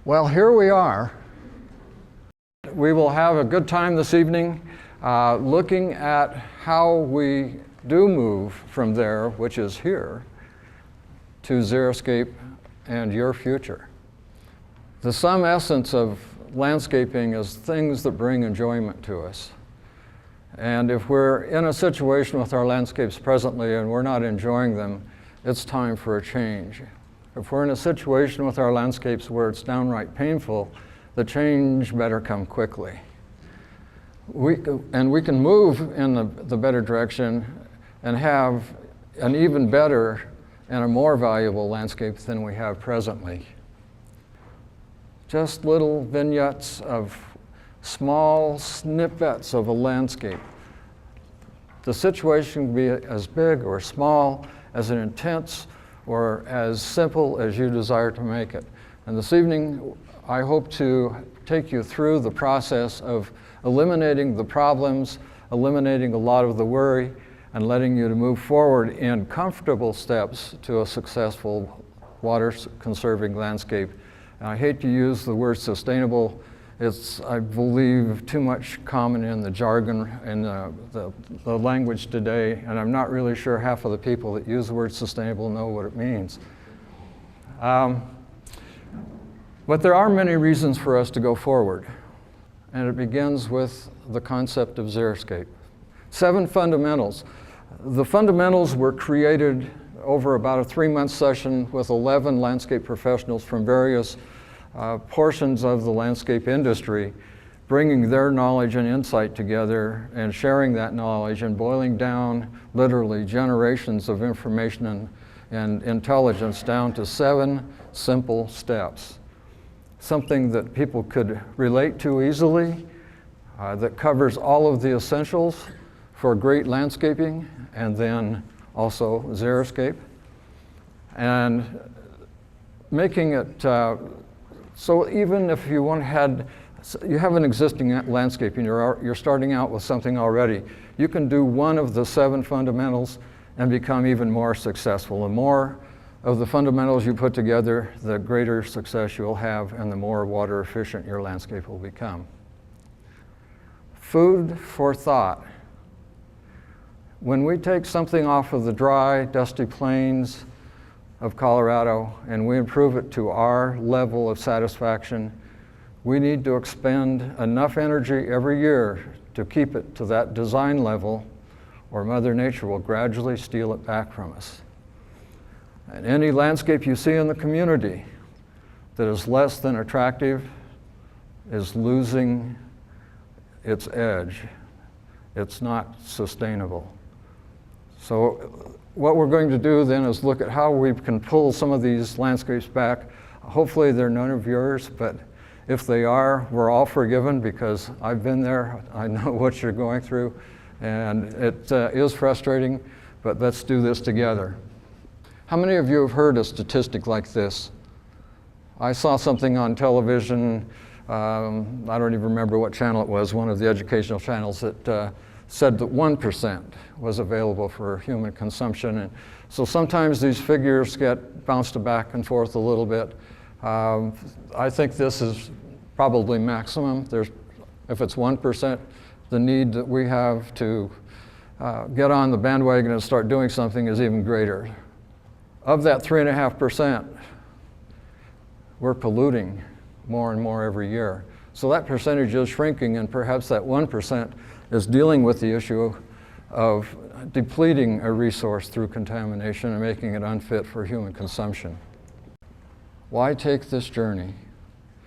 Well, here we are. We will have a good time this evening looking at how we do move from there, which is here, to Xeriscape and your future. The sum essence of landscaping is things that bring enjoyment to us. And if we're in a situation with our landscapes presently and we're not enjoying them, it's time for a change. If we're in a situation with our landscapes where it's downright painful, the change better come quickly. We can move in the better direction and have an even better and a more valuable landscape than we have presently. Just little vignettes of small snippets of a landscape. The situation can be as big or small, as intense or as simple as you desire to make it. And this evening, I hope to take you through the process of eliminating the problems, eliminating a lot of the worry, and letting you to move forward in comfortable steps to a successful water-conserving landscape. And I hate to use the word sustainable. It's, I believe, too much common in the jargon and the language today, and I'm not really sure half of the people that use the word sustainable know what it means. But there are many reasons for us to go forward, and it begins with the concept of Xeriscape. 7 fundamentals. The fundamentals were created over about a 3-month session with 11 landscape professionals from various portions of the landscape industry, bringing their knowledge and insight together and sharing that knowledge and boiling down literally generations of information and intelligence down to 7 simple steps. Something that people could relate to easily, that covers all of the essentials for great landscaping, and then also Xeriscape, and making it so even if you you have an existing landscape and you're starting out with something already, you can do one of the 7 fundamentals and become even more successful. The more of the fundamentals you put together, the greater success you'll have and the more water efficient your landscape will become. Food for thought. When we take something off of the dry, dusty plains of Colorado and we improve it to our level of satisfaction, we need to expend enough energy every year to keep it to that design level, or Mother Nature will gradually steal it back from us. And any landscape you see in the community that is less than attractive is losing its edge. It's not sustainable. So what we're going to do then is look at how we can pull some of these landscapes back. Hopefully they're none of yours, but if they are, we're all forgiven because I've been there. I know what you're going through, and it is frustrating, but let's do this together. How many of you have heard a statistic like this? I saw something on television, I don't even remember what channel it was, one of the educational channels, that said that 1% was available for human consumption. And so sometimes these figures get bounced back and forth a little bit. I think this is probably maximum. If it's 1%, the need that we have to get on the bandwagon and start doing something is even greater. Of that 3.5%, we're polluting more and more every year. So that percentage is shrinking, and perhaps that 1% is dealing with the issue of depleting a resource through contamination and making it unfit for human consumption. Why take this journey?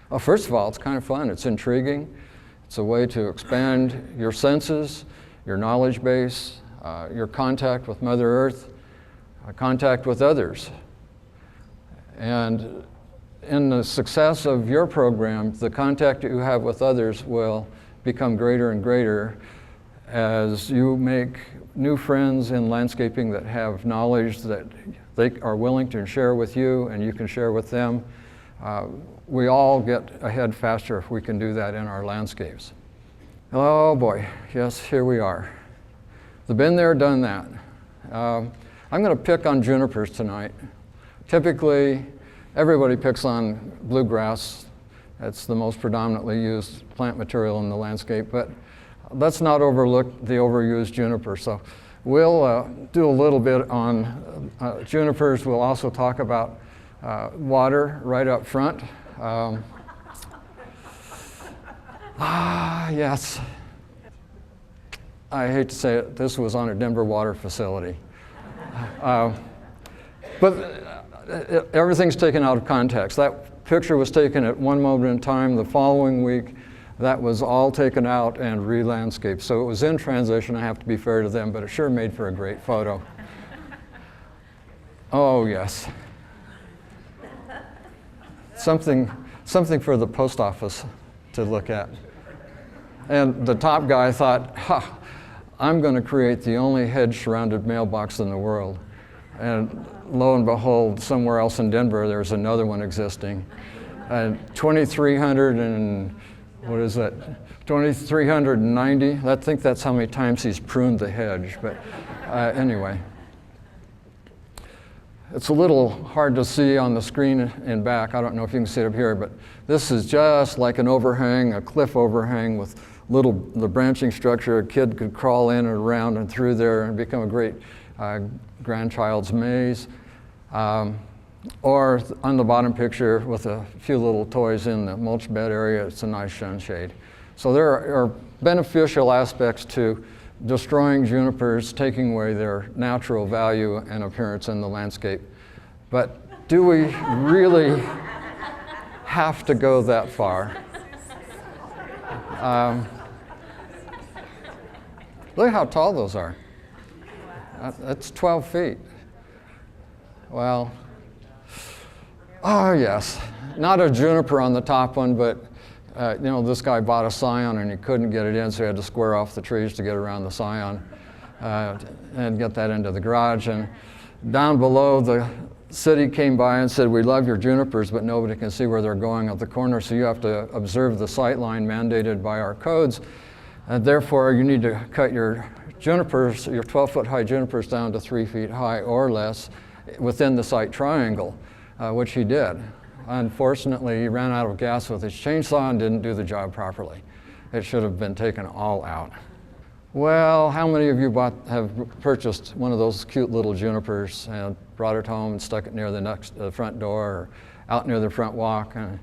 Well, first of all, it's kind of fun. It's intriguing. It's a way to expand your senses, your knowledge base, your contact with Mother Earth, contact with others. And in the success of your program, the contact you have with others will become greater and greater as you make new friends in landscaping that have knowledge that they are willing to share with you and you can share with them. We all get ahead faster if we can do that in our landscapes. Oh boy, yes, here we are. The been there, done that. I'm going to pick on junipers tonight. Typically, everybody picks on bluegrass, It's the most predominantly used plant material in the landscape, but let's not overlook the overused juniper. So we'll do a little bit on junipers. We'll also talk about water right up front. Yes. I hate to say it, this was on a Denver water facility. But everything's taken out of context. That picture was taken at one moment in time. The following week, that was all taken out and re-landscaped. So it was in transition. I have to be fair to them, but it sure made for a great photo. Oh, yes. Something for the post office to look at. And the top guy thought, I'm going to create the only hedge-surrounded mailbox in the world. And lo and behold, somewhere else in Denver, there's another one existing. 2,300 and, what is that? 2,390. I think that's how many times he's pruned the hedge. But anyway. It's a little hard to see on the screen in back. I don't know if you can see it up here, but this is just like an overhang, a cliff overhang with the branching structure. A kid could crawl in and around and through there and become a great grandchild's maze. Or on the bottom picture with a few little toys in the mulch bed area, it's a nice sunshade. So there are beneficial aspects to destroying junipers, taking away their natural value and appearance in the landscape. But do we really have to go that far? Look how tall those are. That's 12 feet. Well, oh yes, not a juniper on the top one, but this guy bought a scion and he couldn't get it in, so he had to square off the trees to get around the scion and get that into the garage. And down below, the city came by and said, we love your junipers, but nobody can see where they're going at the corner, so you have to observe the sight line mandated by our codes. And therefore, you need to cut your junipers, your 12-foot high junipers down to 3 feet high or less within the site triangle, which he did. Unfortunately, he ran out of gas with his chainsaw and didn't do the job properly. It should have been taken all out. Well, how many of you have purchased one of those cute little junipers and brought it home and stuck it near the front door or out near the front walk? And,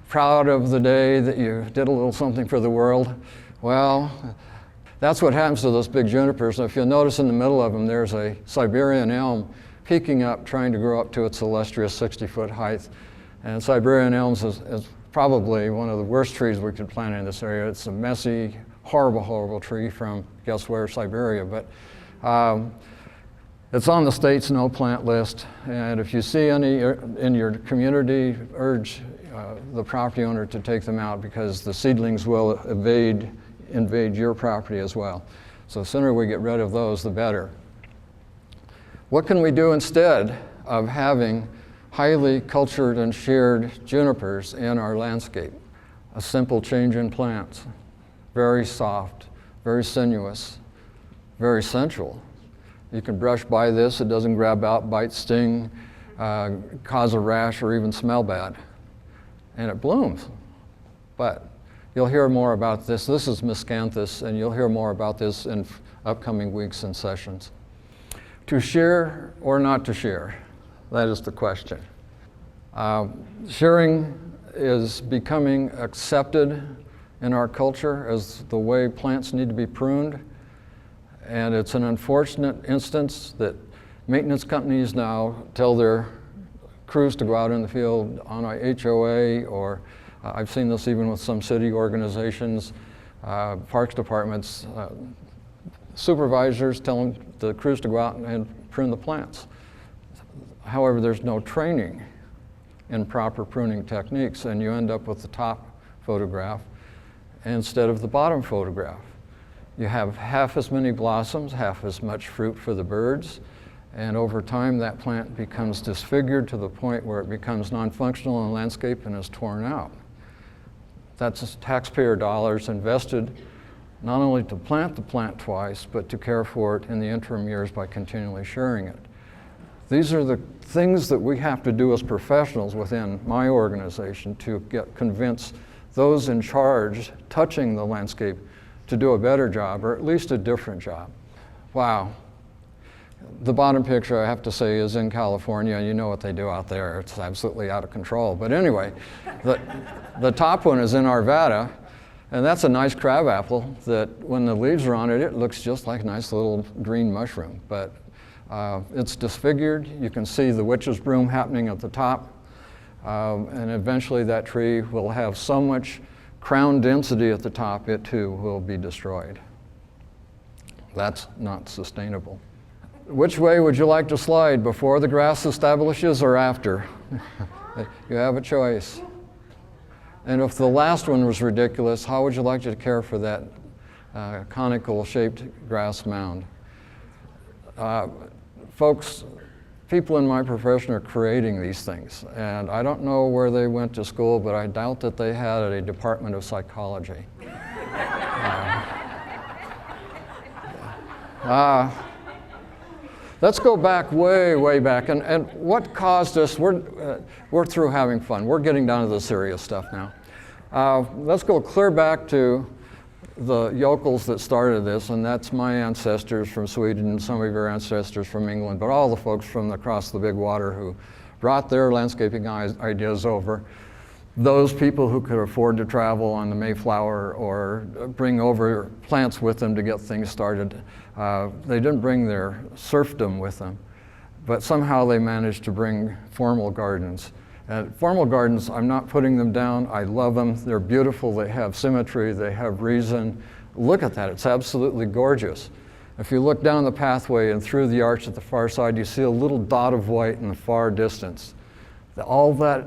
proud of the day that you did a little something for the world? Well, that's what happens to those big junipers. If you'll notice in the middle of them, there's a Siberian elm peeking up, trying to grow up to its illustrious 60-foot height. And Siberian elms is probably one of the worst trees we could plant in this area. It's a messy, horrible, horrible tree from guess where, Siberia. But it's on the state's no plant list. And if you see any in your community, urge the property owner to take them out because the seedlings will invade your property as well. So the sooner we get rid of those, the better. What can we do instead of having highly cultured and sheared junipers in our landscape? A simple change in plants. Very soft, very sinuous, very sensual. You can brush by this, it doesn't grab out, bite, sting, cause a rash, or even smell bad. And it blooms. But you'll hear more about this. This is miscanthus, and you'll hear more about this in upcoming weeks and sessions. To shear or not to shear? That is the question. Shearing is becoming accepted in our culture as the way plants need to be pruned. And it's an unfortunate instance that maintenance companies now tell their crews to go out in the field on a HOA, or I've seen this even with some city organizations, parks departments, supervisors telling the crews to go out and prune the plants. However, there's no training in proper pruning techniques, and you end up with the top photograph instead of the bottom photograph. You have half as many blossoms, half as much fruit for the birds, and over time that plant becomes disfigured to the point where it becomes non-functional in landscape and is torn out. That's taxpayer dollars invested not only to plant the plant twice, but to care for it in the interim years by continually shearing it. These are the things that we have to do as professionals within my organization to convince those in charge touching the landscape to do a better job, or at least a different job. Wow. The bottom picture, I have to say, is in California. You know what they do out there. It's absolutely out of control. But anyway, the top one is in Arvada, and that's a nice crabapple that when the leaves are on it, it looks just like a nice little green mushroom. But it's disfigured. You can see the witch's broom happening at the top. And eventually that tree will have so much crown density at the top, it too will be destroyed. That's not sustainable. Which way would you like to slide, before the grass establishes or after? You have a choice. And if the last one was ridiculous, how would you like to care for that conical shaped grass mound? Folks, people in my profession are creating these things, and I don't know where they went to school, but I doubt that they had a department of psychology. Let's go back way back, and what caused us, we're through having fun. We're getting down to the serious stuff now. Let's go clear back to the yokels that started this, and that's my ancestors from Sweden, and some of your ancestors from England, but all the folks from across the big water who brought their landscaping ideas over. Those people who could afford to travel on the Mayflower or bring over plants with them to get things started. They didn't bring their serfdom with them, but somehow they managed to bring formal gardens. And formal gardens, I'm not putting them down. I love them. They're beautiful. They have symmetry. They have reason. Look at that. It's absolutely gorgeous. If you look down the pathway and through the arch at the far side, you see a little dot of white in the far distance. All that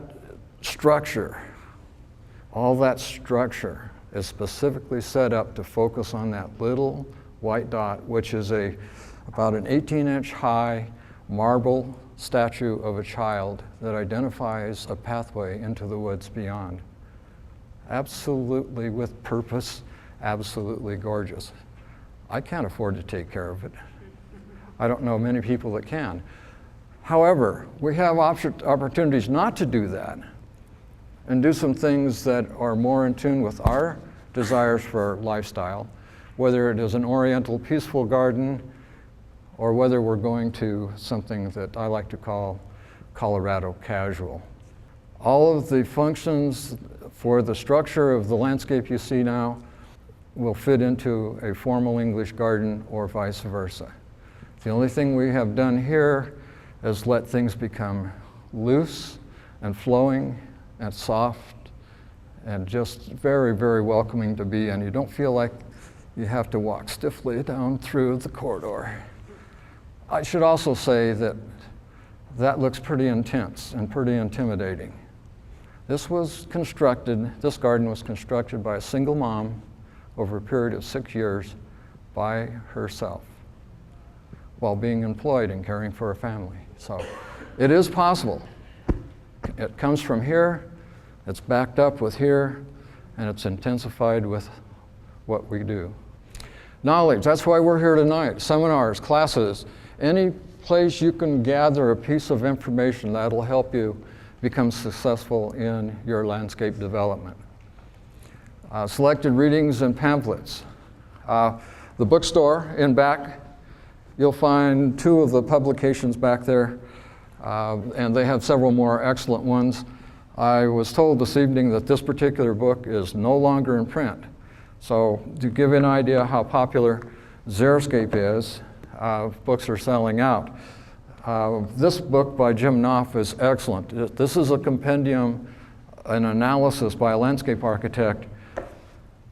structure is specifically set up to focus on that little white dot, which is about an 18-inch high marble statue of a child that identifies a pathway into the woods beyond. Absolutely with purpose, absolutely gorgeous. I can't afford to take care of it. I don't know many people that can. However, we have opportunities not to do that and do some things that are more in tune with our desires for lifestyle, whether it is an oriental peaceful garden or whether we're going to something that I like to call Colorado casual. All of the functions for the structure of the landscape you see now will fit into a formal English garden or vice versa. The only thing we have done here is let things become loose and flowing and soft and just very welcoming to be in. You don't feel like you have to walk stiffly down through the corridor. I should also say that that looks pretty intense and pretty intimidating. This garden was constructed by a single mom over a period of 6 years by herself while being employed and caring for a family. So it is possible. It comes from here, it's backed up with here, and it's intensified with what we do. Knowledge, that's why we're here tonight. Seminars, classes, any place you can gather a piece of information that'll help you become successful in your landscape development. Selected readings and pamphlets. The bookstore in back, you'll find 2 of the publications back there, and they have several more excellent ones. I was told this evening that this particular book is no longer in print. So to give you an idea how popular Xeriscape is, books are selling out. This book by Jim Knopf is excellent. This is a compendium, an analysis by a landscape architect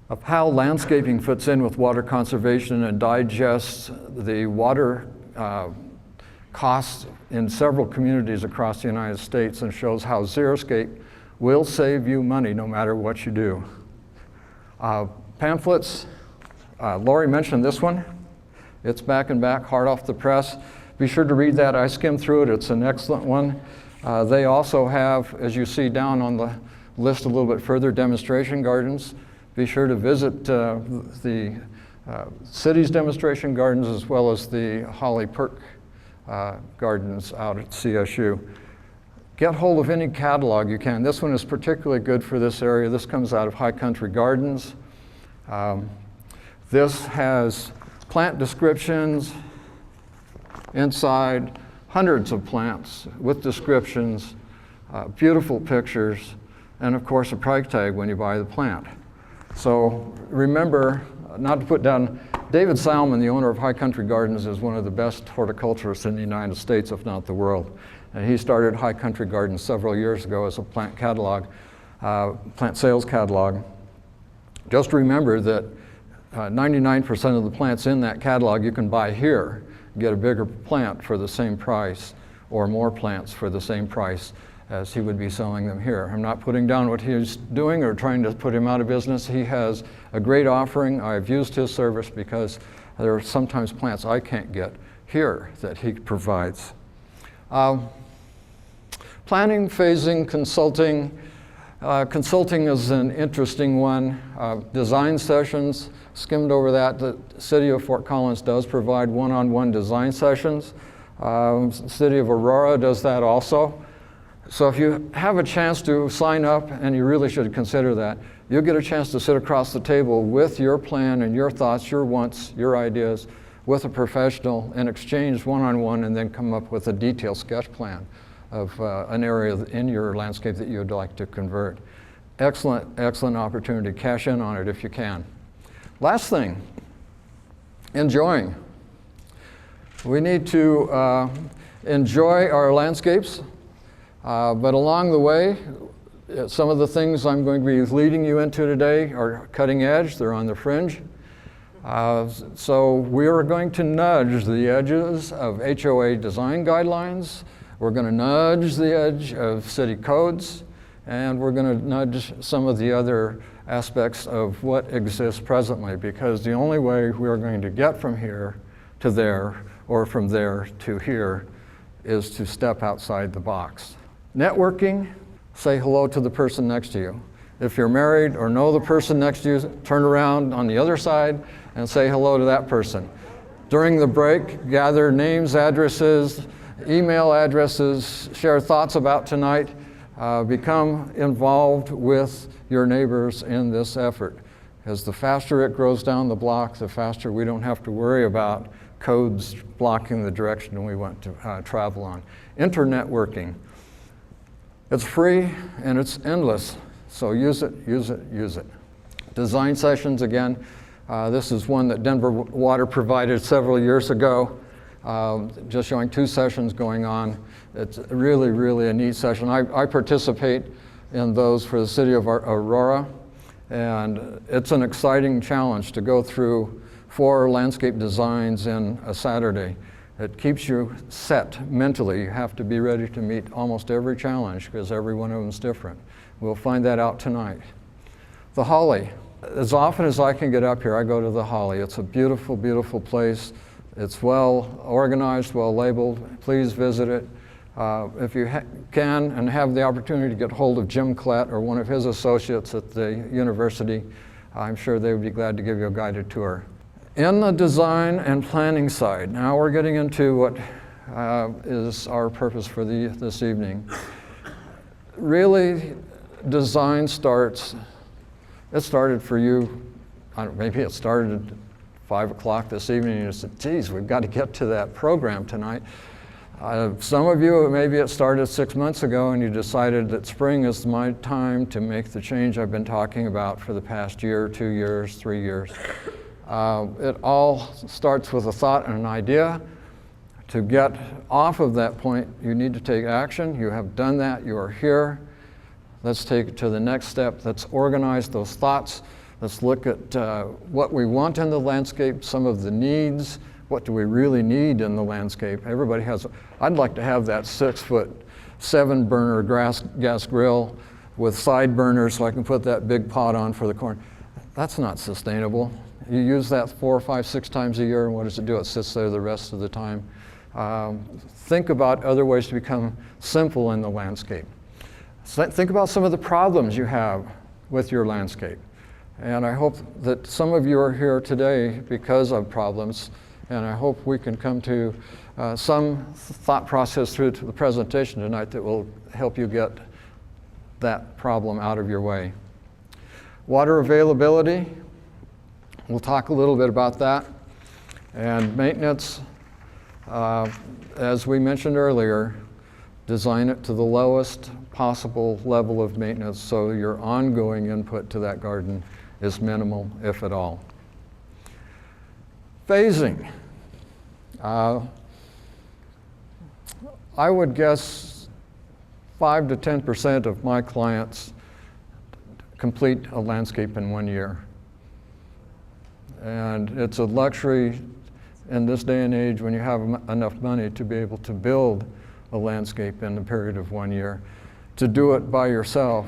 of how landscaping fits in with water conservation and digests the water costs in several communities across the United States, and shows how Xeriscape will save you money no matter what you do. Pamphlets, Lori mentioned this one. It's back and back, hard off the press. Be sure to read that. I skimmed through it. It's an excellent one. They also have, as you see down on the list a little bit further, demonstration gardens. Be sure to visit the city's demonstration gardens as well as the Holly Perk gardens out at CSU. Get hold of any catalog you can. This one is particularly good for this area. This comes out of High Country Gardens. This has plant descriptions inside, hundreds of plants with descriptions, beautiful pictures, and of course a price tag when you buy the plant. So remember, not to put down, David Salmon, the owner of High Country Gardens, is one of the best horticulturists in the United States, if not the world. And he started High Country Gardens several years ago as a plant catalog, plant sales catalog. Just remember that 99% of the plants in that catalog you can buy here, get a bigger plant for the same price, or more plants for the same price as he would be selling them here. I'm not putting down what he's doing or trying to put him out of business. He has a great offering. I've used his service because there are sometimes plants I can't get here that he provides. Planning, phasing, consulting. Consulting is an interesting one. Design sessions, skimmed over that. The City of Fort Collins does provide one-on-one design sessions. City of Aurora does that also. So if you have a chance to sign up, and you really should consider that, you'll get a chance to sit across the table with your plan and your thoughts, your wants, your ideas, with a professional and exchange one-on-one, and then come up with a detailed sketch plan of an area in your landscape that you'd like to convert. Excellent, excellent opportunity. Cash in on it if you can. Last thing, enjoying. We need to enjoy our landscapes, but along the way, some of the things I'm going to be leading you into today are cutting edge. They're on the fringe. So we are going to nudge the edges of HOA design guidelines. We're going to nudge the edge of city codes, and we're going to nudge some of the other aspects of what exists presently, because the only way we are going to get from here to there, or from there to here, is to step outside the box. Networking, say hello to the person next to you. If you're married or know the person next to you, turn around on the other side and say hello to that person. During the break, gather names, addresses, email addresses, share thoughts about tonight, become involved with your neighbors in this effort. As the faster it grows down the block, the faster we don't have to worry about codes blocking the direction we want to travel on. Internetworking. It's free and it's endless, so use it, use it, use it. Design sessions, again, this is one that Denver Water provided several years ago. Just showing 2 sessions going on. It's really, really a neat session. I participate in those for the City of Aurora, and it's an exciting challenge to go through 4 landscape designs in a Saturday. It keeps you set mentally. You have to be ready to meet almost every challenge because every one of them is different. We'll find that out tonight. The Holly. As often as I can get up here, I go to the Holly. It's a beautiful, beautiful place. It's well organized, well labeled. Please visit it. If you can and have the opportunity to get hold of Jim Klett or one of his associates at the university, I'm sure they would be glad to give you a guided tour. In the design and planning side, now we're getting into what is our purpose for this evening. Really, design starts, it started for you, maybe it started at 5 o'clock this evening and you said, geez, we've got to get to that program tonight. Some of you, maybe it started 6 months ago and you decided that spring is my time to make the change I've been talking about for the past year, 2 years, 3 years. It all starts with a thought and an idea. To get off of that point, you need to take action. You have done that, you are here. Let's take it to the next step. Let's organize those thoughts. Let's look at what we want in the landscape, some of the needs. What do we really need in the landscape? Everybody has, I'd like to have that 6-foot, 7-burner gas grill with side burners so I can put that big pot on for the corn. That's not sustainable. You use that 4, 5, 6 times a year, and what does it do? It sits there the rest of the time. Think about other ways to become simple in the landscape. Think about some of the problems you have with your landscape. And I hope that some of you are here today because of problems, And I hope we can come to some thought process through to the presentation tonight that will help you get that problem out of your way. Water availability, we'll talk a little bit about that. And maintenance, as we mentioned earlier, design it to the lowest possible level of maintenance so your ongoing input to that garden is minimal, if at all. Phasing. I would guess 5 to 10% of my clients complete a landscape in 1 year. And it's a luxury in this day and age when you have enough money to be able to build a landscape in the period of 1 year. To do it by yourself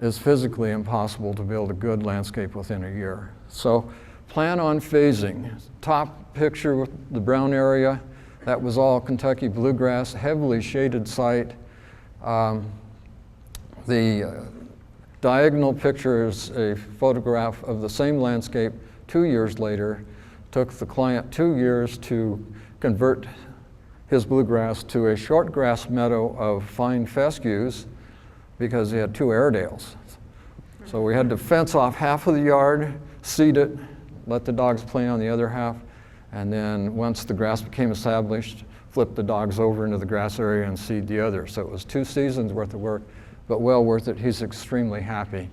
is physically impossible to build a good landscape within a year. So plan on phasing. Top picture with the brown area, that was all Kentucky bluegrass, heavily shaded site. The diagonal picture is a photograph of the same landscape 2 years later. Took the client 2 years to convert his bluegrass to a short grass meadow of fine fescues because he had 2 Airedales. So we had to fence off half of the yard, seed it, let the dogs play on the other half, and then once the grass became established, flip the dogs over into the grass area and seed the other. So it was 2 seasons worth of work, but well worth it. He's extremely happy.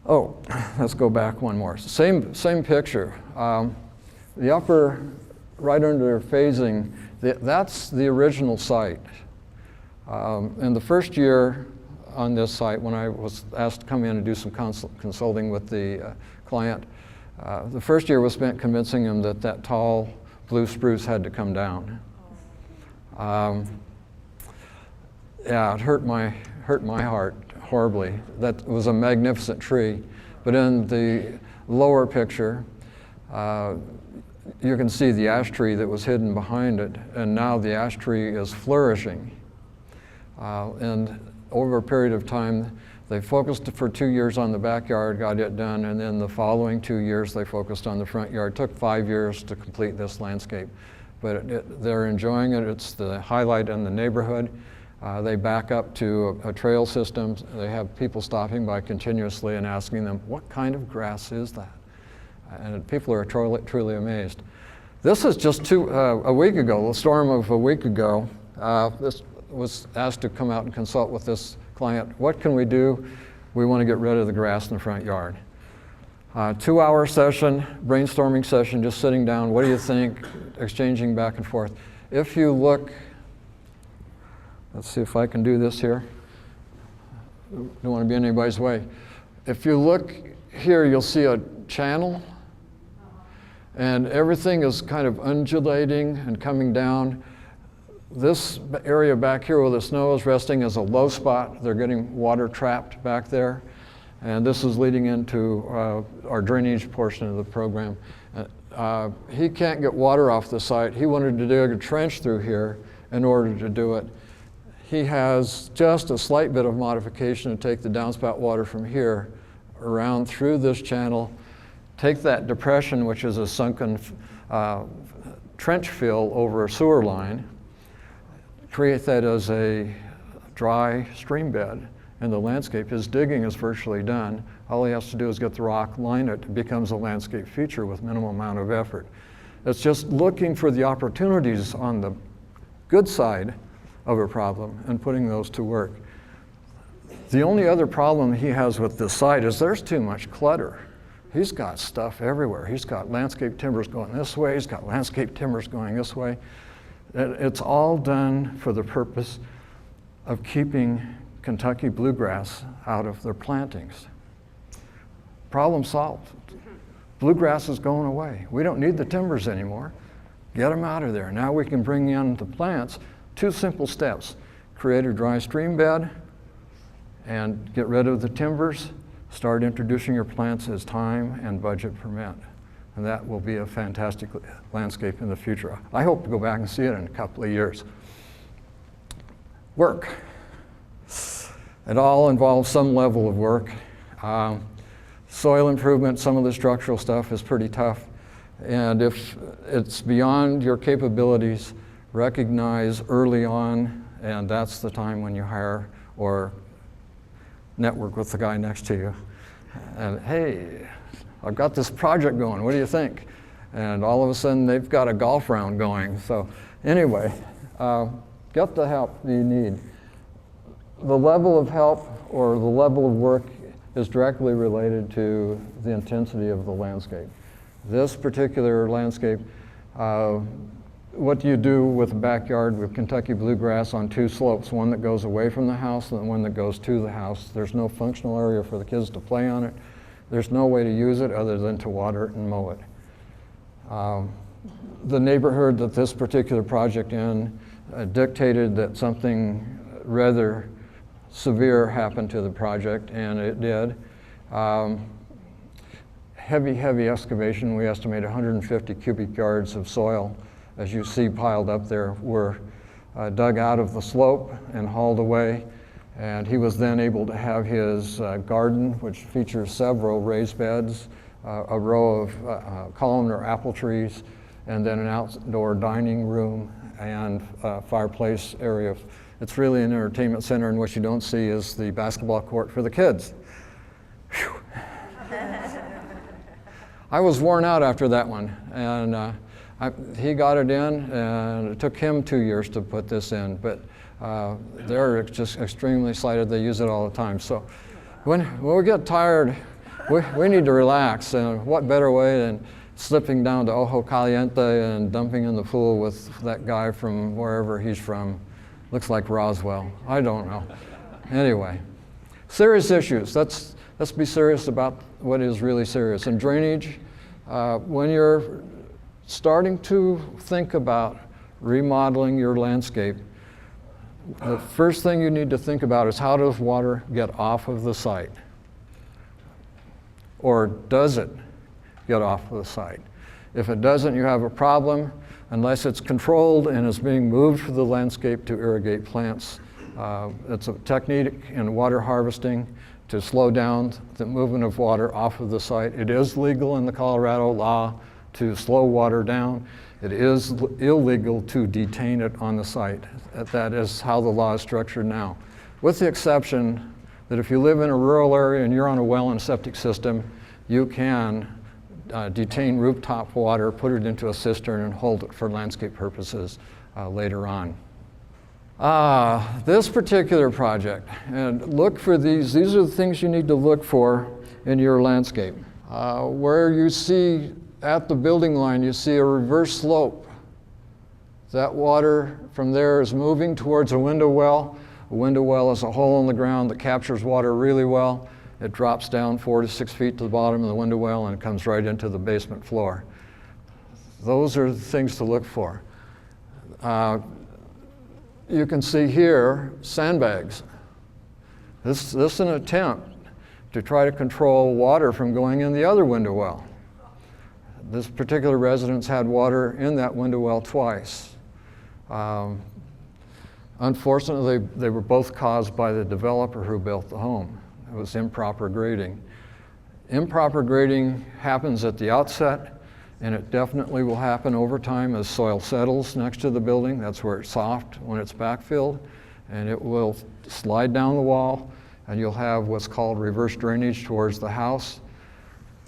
Oh, let's go back one more. Same picture. The upper, right under phasing, that's the original site. In the first year on this site, when I was asked to come in and do some consulting with the client, the first year was spent convincing him that that tall blue spruce had to come down. Yeah, it hurt my heart horribly. That was a magnificent tree. But in the lower picture, you can see the ash tree that was hidden behind it, and now the ash tree is flourishing. And over a period of time, they focused for 2 years on the backyard, got it done, and then the following 2 years they focused on the front yard. It took 5 years to complete this landscape, but they're enjoying it. It's the highlight in the neighborhood. They back up to a trail system. They have people stopping by continuously and asking them, what kind of grass is that? And people are truly amazed. This is just a week ago, the storm of a week ago. This was asked to come out and consult with this client. What can we do? We want to get rid of the grass in the front yard. 2-hour session, brainstorming session, just sitting down. What do you think? Exchanging back and forth. If you look, let's see if I can do this here. Don't want to be in anybody's way. If you look here, you'll see a channel, and everything is kind of undulating and coming down. This area back here where the snow is resting is a low spot. They're getting water trapped back there. And this is leading into our drainage portion of the program. He can't get water off the site. He wanted to dig a trench through here in order to do it. He has just a slight bit of modification to take the downspout water from here around through this channel, take that depression, which is a sunken trench fill over a sewer line, create that as a dry stream bed, and the landscape, his digging is virtually done. All he has to do is get the rock, line it, it becomes a landscape feature with minimal amount of effort. It's just looking for the opportunities on the good side of a problem and putting those to work. The only other problem he has with this site is there's too much clutter. He's got stuff everywhere. He's got landscape timbers going this way, he's got landscape timbers going this way. It's all done for the purpose of keeping Kentucky bluegrass out of their plantings. Problem solved. Bluegrass is going away. We don't need the timbers anymore. Get them out of there. Now we can bring in the plants. 2 simple steps. Create a dry stream bed and get rid of the timbers. Start introducing your plants as time and budget permit. And that will be a fantastic landscape in the future. I hope to go back and see it in a couple of years. Work. It all involves some level of work. Soil improvement, some of the structural stuff is pretty tough. And if it's beyond your capabilities, recognize early on, and that's the time when you hire or network with the guy next to you. And hey, I've got this project going, what do you think? And all of a sudden they've got a golf round going. So anyway, get the help you need. The level of help or the level of work is directly related to the intensity of the landscape. This particular landscape, what do you do with a backyard with Kentucky bluegrass on two slopes, one that goes away from the house and one that goes to the house? There's no functional area for the kids to play on it. There's no way to use it other than to water it and mow it. The neighborhood that this particular project in dictated that something rather severe happened to the project, and it did. Heavy excavation. We estimate 150 cubic yards of soil, as you see piled up there, were dug out of the slope and hauled away. And he was then able to have his garden, which features several raised beds, a row of columnar apple trees, and then an outdoor dining room and fireplace area. It's really an entertainment center, and what you don't see is the basketball court for the kids. Whew. I was worn out after that one, and he got it in, and it took him 2 years to put this in, but they're just extremely excited. They use it all the time. So when we get tired, we need to relax, and what better way than slipping down to Ojo Caliente and dumping in the pool with that guy from wherever he's from. Looks like Roswell. I don't know. Anyway, serious issues. Let's be serious about what is really serious. And drainage, when you're starting to think about remodeling your landscape, the first thing you need to think about is, how does water get off of the site? Or does it get off of the site? If it doesn't, you have a problem. Unless it's controlled and is being moved for the landscape to irrigate plants. It's a technique in water harvesting to slow down the movement of water off of the site. It is legal in the Colorado law to slow water down. It is illegal to detain it on the site. That is how the law is structured now. With the exception that if you live in a rural area and you're on a well and septic system, you can detain rooftop water, put it into a cistern, and hold it for landscape purposes later on. This particular project, and look for these are the things you need to look for in your landscape. Where you see at the building line, you see a reverse slope. That water from there is moving towards a window well. A window well is a hole in the ground that captures water really well. It drops down 4 to 6 feet to the bottom of the window well and comes right into the basement floor. Those are the things to look for. You can see here sandbags. This is an attempt to try to control water from going in the other window well. This particular residence had water in that window well twice. Unfortunately, they were both caused by the developer who built the home. It was improper grading. Improper grading happens at the outset, and it definitely will happen over time as soil settles next to the building. That's where it's soft when it's backfilled, and it will slide down the wall, and you'll have what's called reverse drainage towards the house.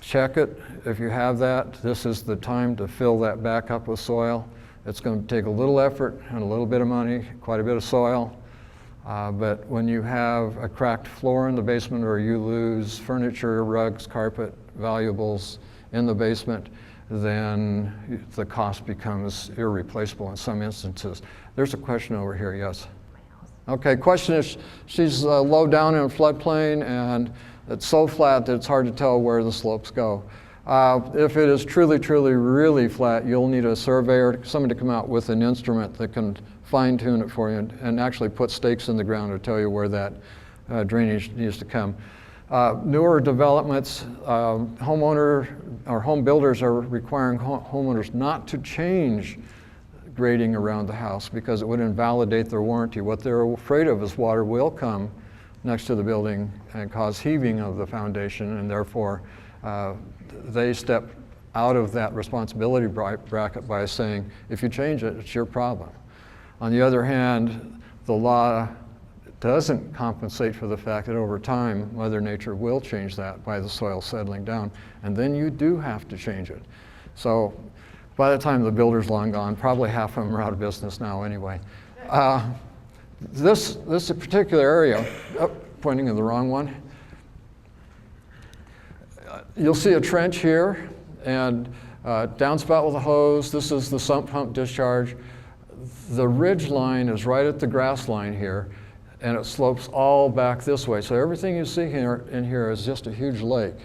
Check it. If you have that, this is the time to fill that back up with soil. It's going to take a little effort and a little bit of money, quite a bit of soil. But when you have a cracked floor in the basement, or you lose furniture, rugs, carpet, valuables in the basement, then the cost becomes irreplaceable in some instances. There's a question over here, yes? Okay, question is, she's low down in a floodplain, and it's so flat that it's hard to tell where the slopes go. If it is truly, really flat, you'll need a surveyor, somebody to come out with an instrument that can fine-tune it for you and actually put stakes in the ground to tell you where that drainage needs to come. Newer developments, homeowner or home builders are requiring homeowners not to change grading around the house because it would invalidate their warranty. What they're afraid of is water will come next to the building and cause heaving of the foundation, and therefore they step out of that responsibility bracket by saying, if you change it, it's your problem. On the other hand, the law doesn't compensate for the fact that over time, Mother Nature will change that by the soil settling down, and then you do have to change it. So by the time the builder's long gone, probably half of them are out of business now anyway. This particular area, pointing in the wrong one, you'll see a trench here, and downspout with a hose. This is the sump pump discharge. The ridge line is right at the grass line here, and it slopes all back this way. So everything you see here in here is just a huge lake.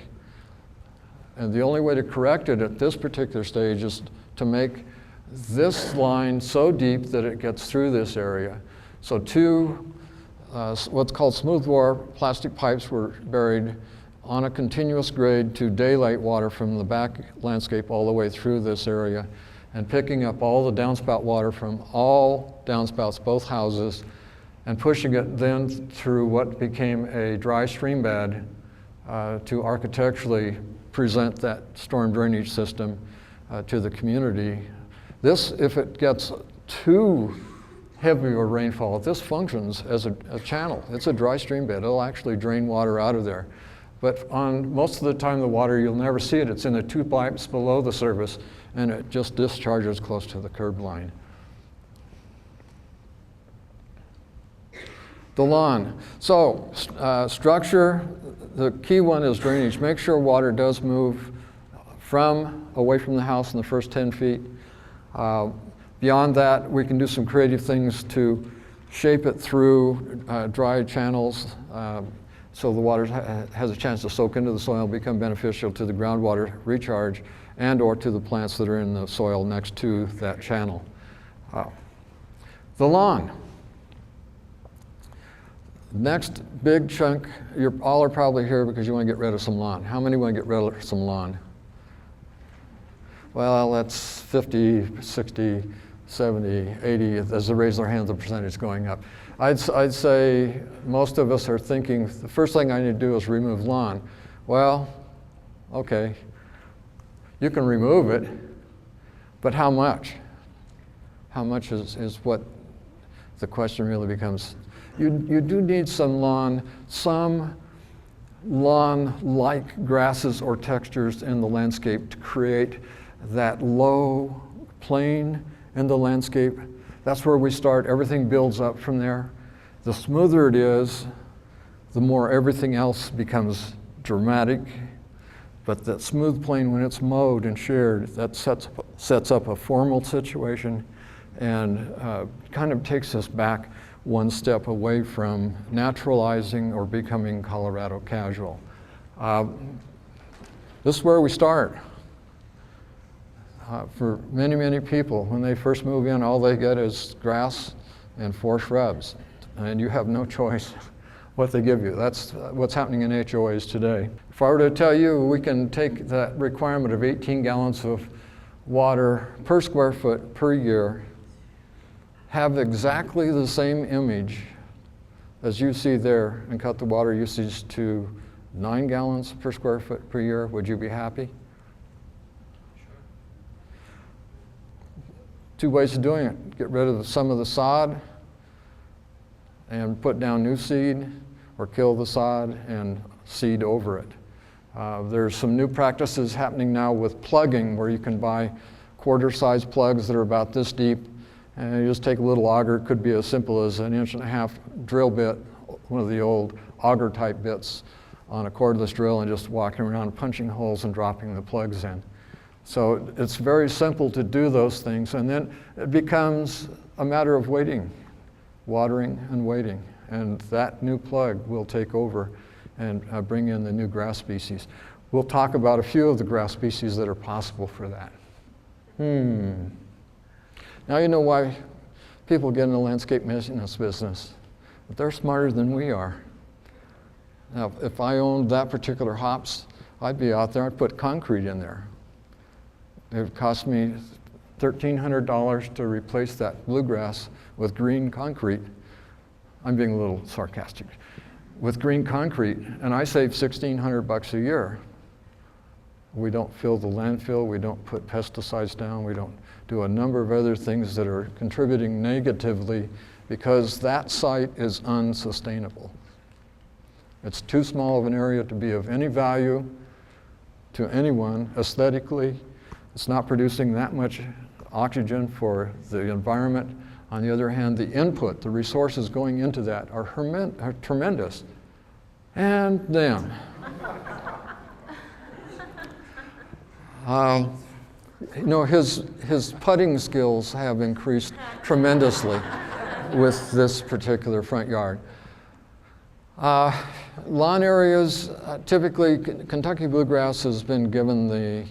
And the only way to correct it at this particular stage is to make this line so deep that it gets through this area. So two what's called smooth bore plastic pipes were buried on a continuous grade to daylight water from the back landscape all the way through this area, and picking up all the downspout water from all downspouts, both houses, and pushing it then through what became a dry stream bed to architecturally present that storm drainage system to the community. This, if it gets too heavy or rainfall, this functions as a channel. It's a dry stream bed. It'll actually drain water out of there. But on most of the time, the water, you'll never see it. It's in the two pipes below the surface, and it just discharges close to the curb line. The lawn. So structure, the key one is drainage. Make sure water does move away from the house in the first 10 feet. Beyond that, we can do some creative things to shape it through dry channels so the water has a chance to soak into the soil, become beneficial to the groundwater recharge, and or to the plants that are in the soil next to that channel. The lawn. Next big chunk, you all are probably here because you want to get rid of some lawn. How many want to get rid of some lawn? Well, that's 50, 60, 70, 80. As they raise their hands, the percentage is going up. I'd say most of us are thinking, the first thing I need to do is remove lawn. Well, okay, you can remove it, but how much? How much is what the question really becomes. You do need some lawn-like grasses or textures in the landscape to create that low plane in the landscape. That's where we start. Everything builds up from there. The smoother it is, the more everything else becomes dramatic. But that smooth plane, when it's mowed and sheared, that sets up a formal situation and kind of takes us back one step away from naturalizing or becoming Colorado casual. This is where we start. For many, many people, when they first move in, all they get is grass and 4 shrubs, and you have no choice what they give you. That's what's happening in HOAs today. If I were to tell you we can take that requirement of 18 gallons of water per square foot per year, have exactly the same image as you see there, and cut the water usage to 9 gallons per square foot per year, would you be happy? Two ways of doing it. Get rid of some of the sod and put down new seed, or kill the sod and seed over it. There's some new practices happening now with plugging, where you can buy quarter-size plugs that are about this deep, and you just take a little auger. It could be as simple as an 1.5-inch drill bit, one of the old auger type bits, on a cordless drill, and just walking around punching holes and dropping the plugs in. So it's very simple to do those things, and then it becomes a matter of waiting, watering and waiting, and that new plug will take over and bring in the new grass species. We'll talk about a few of the grass species that are possible for that. Now you know why people get in the landscape maintenance business. But they're smarter than we are. Now, if I owned that particular hops, I'd be out there, I'd put concrete in there. It would cost me $1,300 to replace that bluegrass with green concrete. I'm being a little sarcastic. With green concrete, and I save $1,600 a year. We don't fill the landfill, we don't put pesticides down, we don't do a number of other things that are contributing negatively because that site is unsustainable. It's too small of an area to be of any value to anyone aesthetically. It's not producing that much oxygen for the environment. On the other hand, the input, the resources going into that are tremendous. And then, his putting skills have increased tremendously with this particular front yard. Lawn areas, typically Kentucky bluegrass has been given the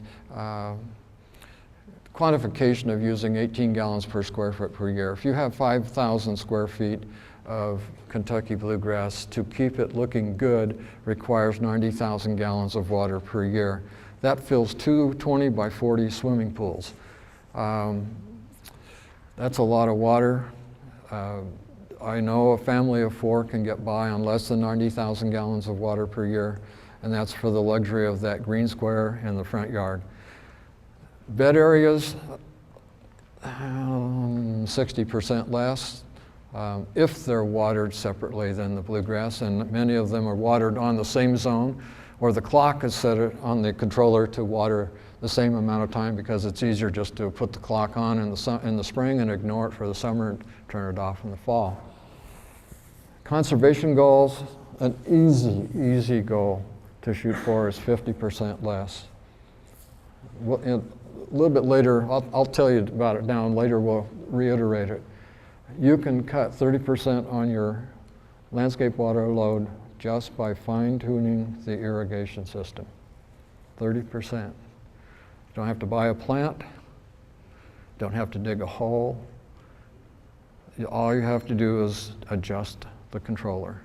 quantification of using 18 gallons per square foot per year. If you have 5,000 square feet of Kentucky bluegrass, to keep it looking good requires 90,000 gallons of water per year. That fills 2 20 by 40 swimming pools. That's a lot of water. I know a family of 4 can get by on less than 90,000 gallons of water per year, and that's for the luxury of that green square in the front yard. Bed areas, 60% less if they're watered separately than the bluegrass, and many of them are watered on the same zone, or the clock is set on the controller to water the same amount of time because it's easier just to put the clock on in the spring and ignore it for the summer and turn it off in the fall. Conservation goals, an easy goal to shoot for is 50% less. Well, a little bit later, I'll tell you about it now, and later we'll reiterate it. You can cut 30% on your landscape water load just by fine-tuning the irrigation system. 30%. You don't have to buy a plant, don't have to dig a hole. All you have to do is adjust the controller.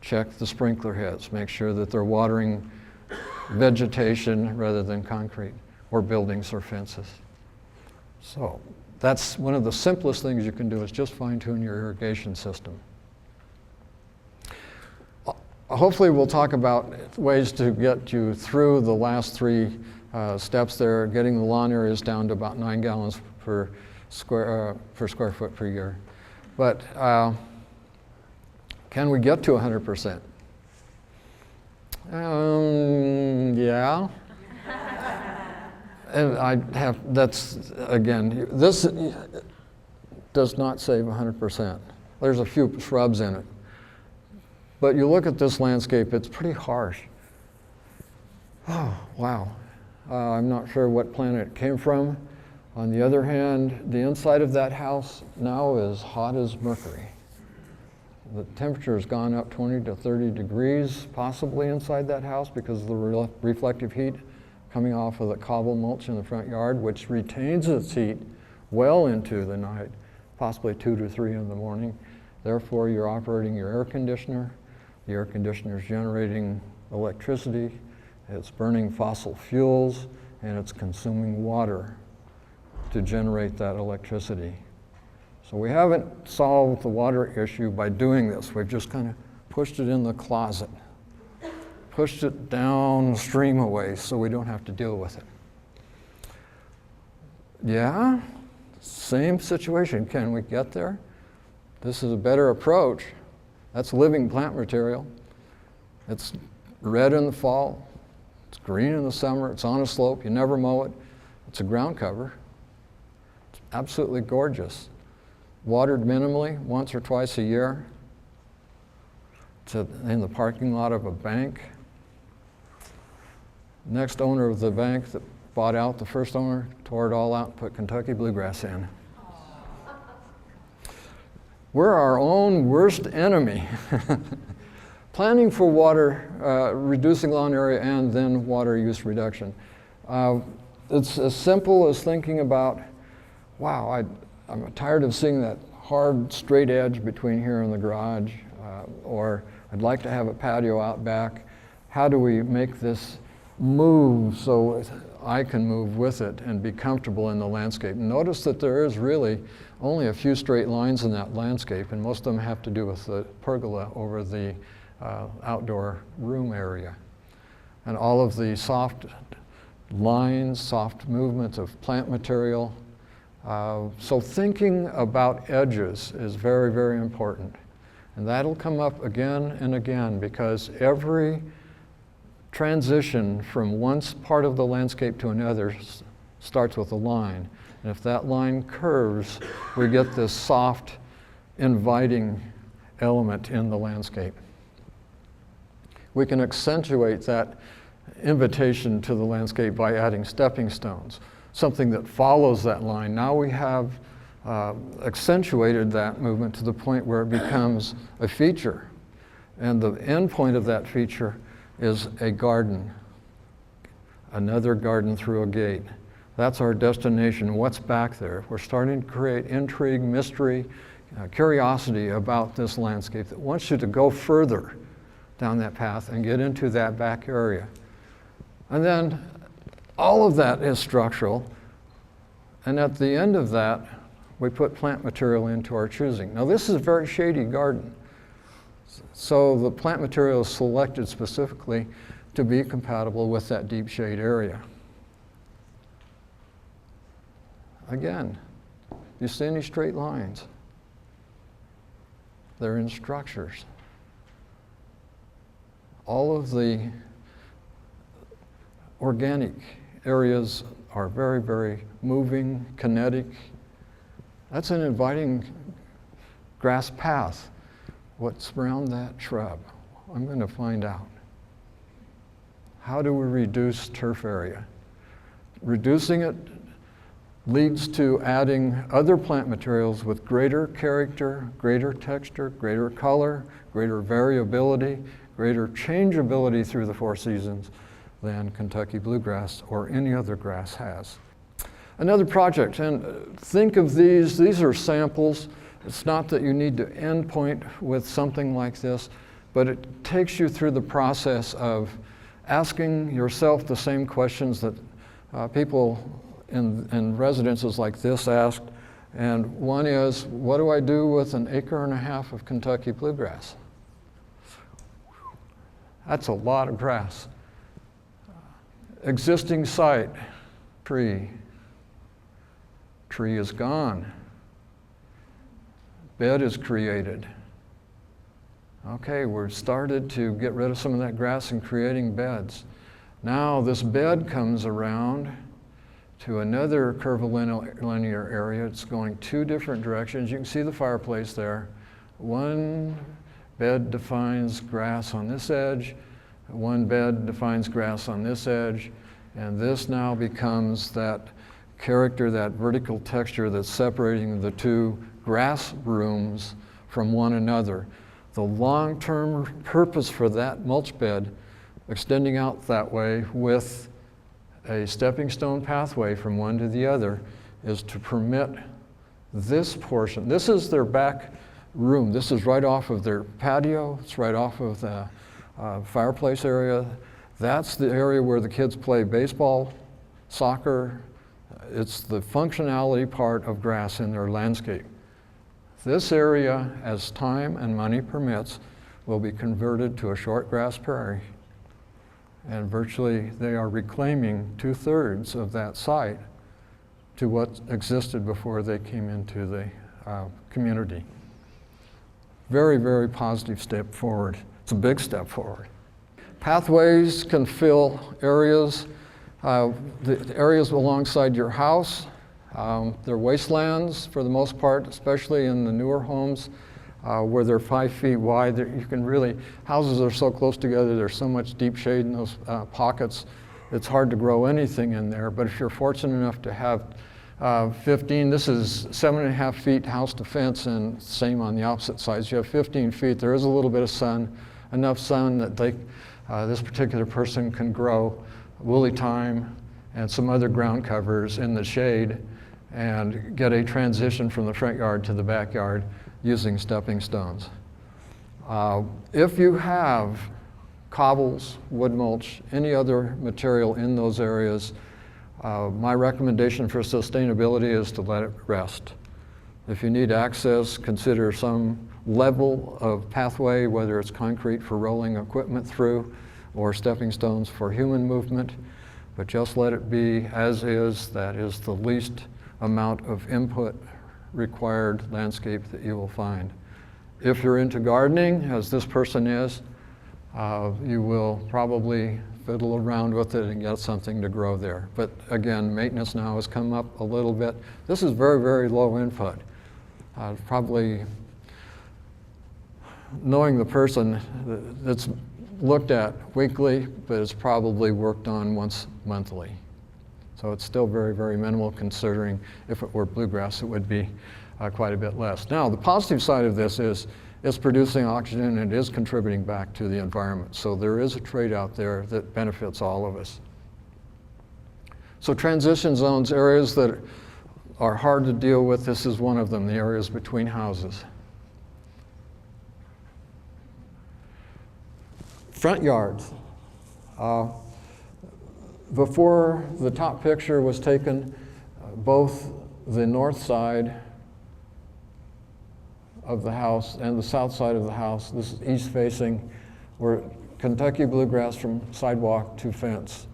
Check the sprinkler heads, make sure that they're watering vegetation rather than concrete or buildings or fences. So that's one of the simplest things you can do, is just fine-tune your irrigation system. Hopefully we'll talk about ways to get you through the last 3 steps there, getting the lawn areas down to about 9 gallons per square foot per year. But can we get to 100%? Yeah. And this does not save 100%. There's a few shrubs in it. But you look at this landscape, it's pretty harsh. Oh, wow. I'm not sure what planet it came from. On the other hand, the inside of that house now is hot as mercury. The temperature has gone up 20 to 30 degrees, possibly inside that house because of the reflective heat coming off of the cobble mulch in the front yard, which retains its heat well into the night, possibly 2 to 3 in the morning. Therefore, you're operating your air conditioner. The air conditioner is generating electricity. It's burning fossil fuels, and it's consuming water to generate that electricity. So we haven't solved the water issue by doing this. We've just kind of pushed it in the closet, pushed it downstream a ways so we don't have to deal with it. Yeah, same situation. Can we get there? This is a better approach. That's living plant material. It's red in the fall. It's green in the summer. It's on a slope. You never mow it. It's a ground cover. It's absolutely gorgeous. Watered minimally, once or twice a year. It's in the parking lot of a bank. Next owner of the bank that bought out the first owner tore it all out and put Kentucky bluegrass in. We're our own worst enemy. Planning for water, reducing lawn area, and then water use reduction. It's as simple as thinking about, wow, I'm tired of seeing that hard straight edge between here and the garage, or I'd like to have a patio out back. How do we make this move so I can move with it and be comfortable in the landscape? Notice that there is really only a few straight lines in that landscape, and most of them have to do with the pergola over the outdoor room area. and all of the soft lines, soft movements of plant material. So thinking about edges is very, very important. And that'll come up again and again, because every transition from one part of the landscape to another starts with a line. And if that line curves, we get this soft, inviting element in the landscape. We can accentuate that invitation to the landscape by adding stepping stones, something that follows that line. Now we have accentuated that movement to the point where it becomes a feature. And the end point of that feature is a garden, another garden through a gate. That's our destination. What's back there? We're starting to create intrigue, mystery, curiosity about this landscape that wants you to go further down that path and get into that back area. And then all of that is structural. And at the end of that, we put plant material into our choosing. Now this is a very shady garden. So the plant material is selected specifically to be compatible with that deep shade area. Again, you see any straight lines? They're in structures. All of the organic areas are very, very moving, kinetic. That's an inviting grass path. What's around that shrub? I'm going to find out. How do we reduce turf area? Reducing it leads to adding other plant materials with greater character, greater texture, greater color, greater variability, greater changeability through the 4 seasons than Kentucky bluegrass or any other grass has. Another project, and think of these are samples. It's not that you need to endpoint with something like this, but it takes you through the process of asking yourself the same questions that people in residences like this asked. And one is, what do I do with 1.5 acres of Kentucky bluegrass? That's a lot of grass. Existing site, tree is gone. Bed is created. Okay, we've started to get rid of some of that grass and creating beds. Now this bed comes around to another curvilinear area. It's going 2 different directions. You can see the fireplace there. One bed defines grass on this edge. One bed defines grass on this edge. And this now becomes that character, that vertical texture that's separating the 2 grass rooms from one another. The long-term purpose for that mulch bed, extending out that way with a stepping stone pathway from one to the other, is to permit this portion. This is their back room. This is right off of their patio. It's right off of the fireplace area. That's the area where the kids play baseball, soccer. It's the functionality part of grass in their landscape. This area, as time and money permits, will be converted to a short grass prairie. And virtually they are reclaiming 2/3 of that site to what existed before they came into the community. Very, very positive step forward. It's a big step forward. Pathways can fill areas, the areas alongside your house. They're wastelands for the most part, especially in the newer homes where they're 5 feet wide. You can really, houses are so close together, there's so much deep shade in those pockets, it's hard to grow anything in there. But if you're fortunate enough to have 15, this is 7.5 feet house to fence, and same on the opposite side. So you have 15 feet, there is a little bit of sun, enough sun that this particular person can grow woolly thyme and some other ground covers in the shade and get a transition from the front yard to the backyard using stepping stones. If you have cobbles, wood mulch, any other material in those areas, my recommendation for sustainability is to let it rest. If you need access, consider some level of pathway, whether it's concrete for rolling equipment through, or stepping stones for human movement, but just let it be as is. That is the least amount of input required landscape that you will find. If you're into gardening, as this person is, you will probably fiddle around with it and get something to grow there. But again, maintenance now has come up a little bit. This is very, very low input. Probably knowing the person that's looked at weekly, but it's probably worked on once monthly. So it's still very, very minimal, considering if it were bluegrass, it would be quite a bit less. Now, the positive side of this is it's producing oxygen and it is contributing back to the environment. So there is a trade out there that benefits all of us. So transition zones, areas that are hard to deal with, this is one of them, the areas between houses. Front yards. Before the top picture was taken, both the north side of the house and the south side of the house, this is east facing, were Kentucky bluegrass from sidewalk to fence,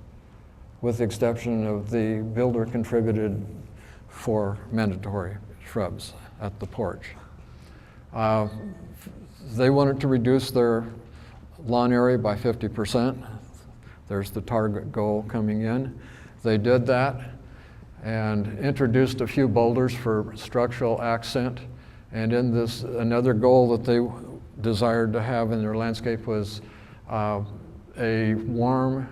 with the exception of the builder contributed 4 mandatory shrubs at the porch. They wanted to reduce their lawn area by 50%. There's the target goal coming in. They did that and introduced a few boulders for structural accent. And in this, another goal that they desired to have in their landscape was a warm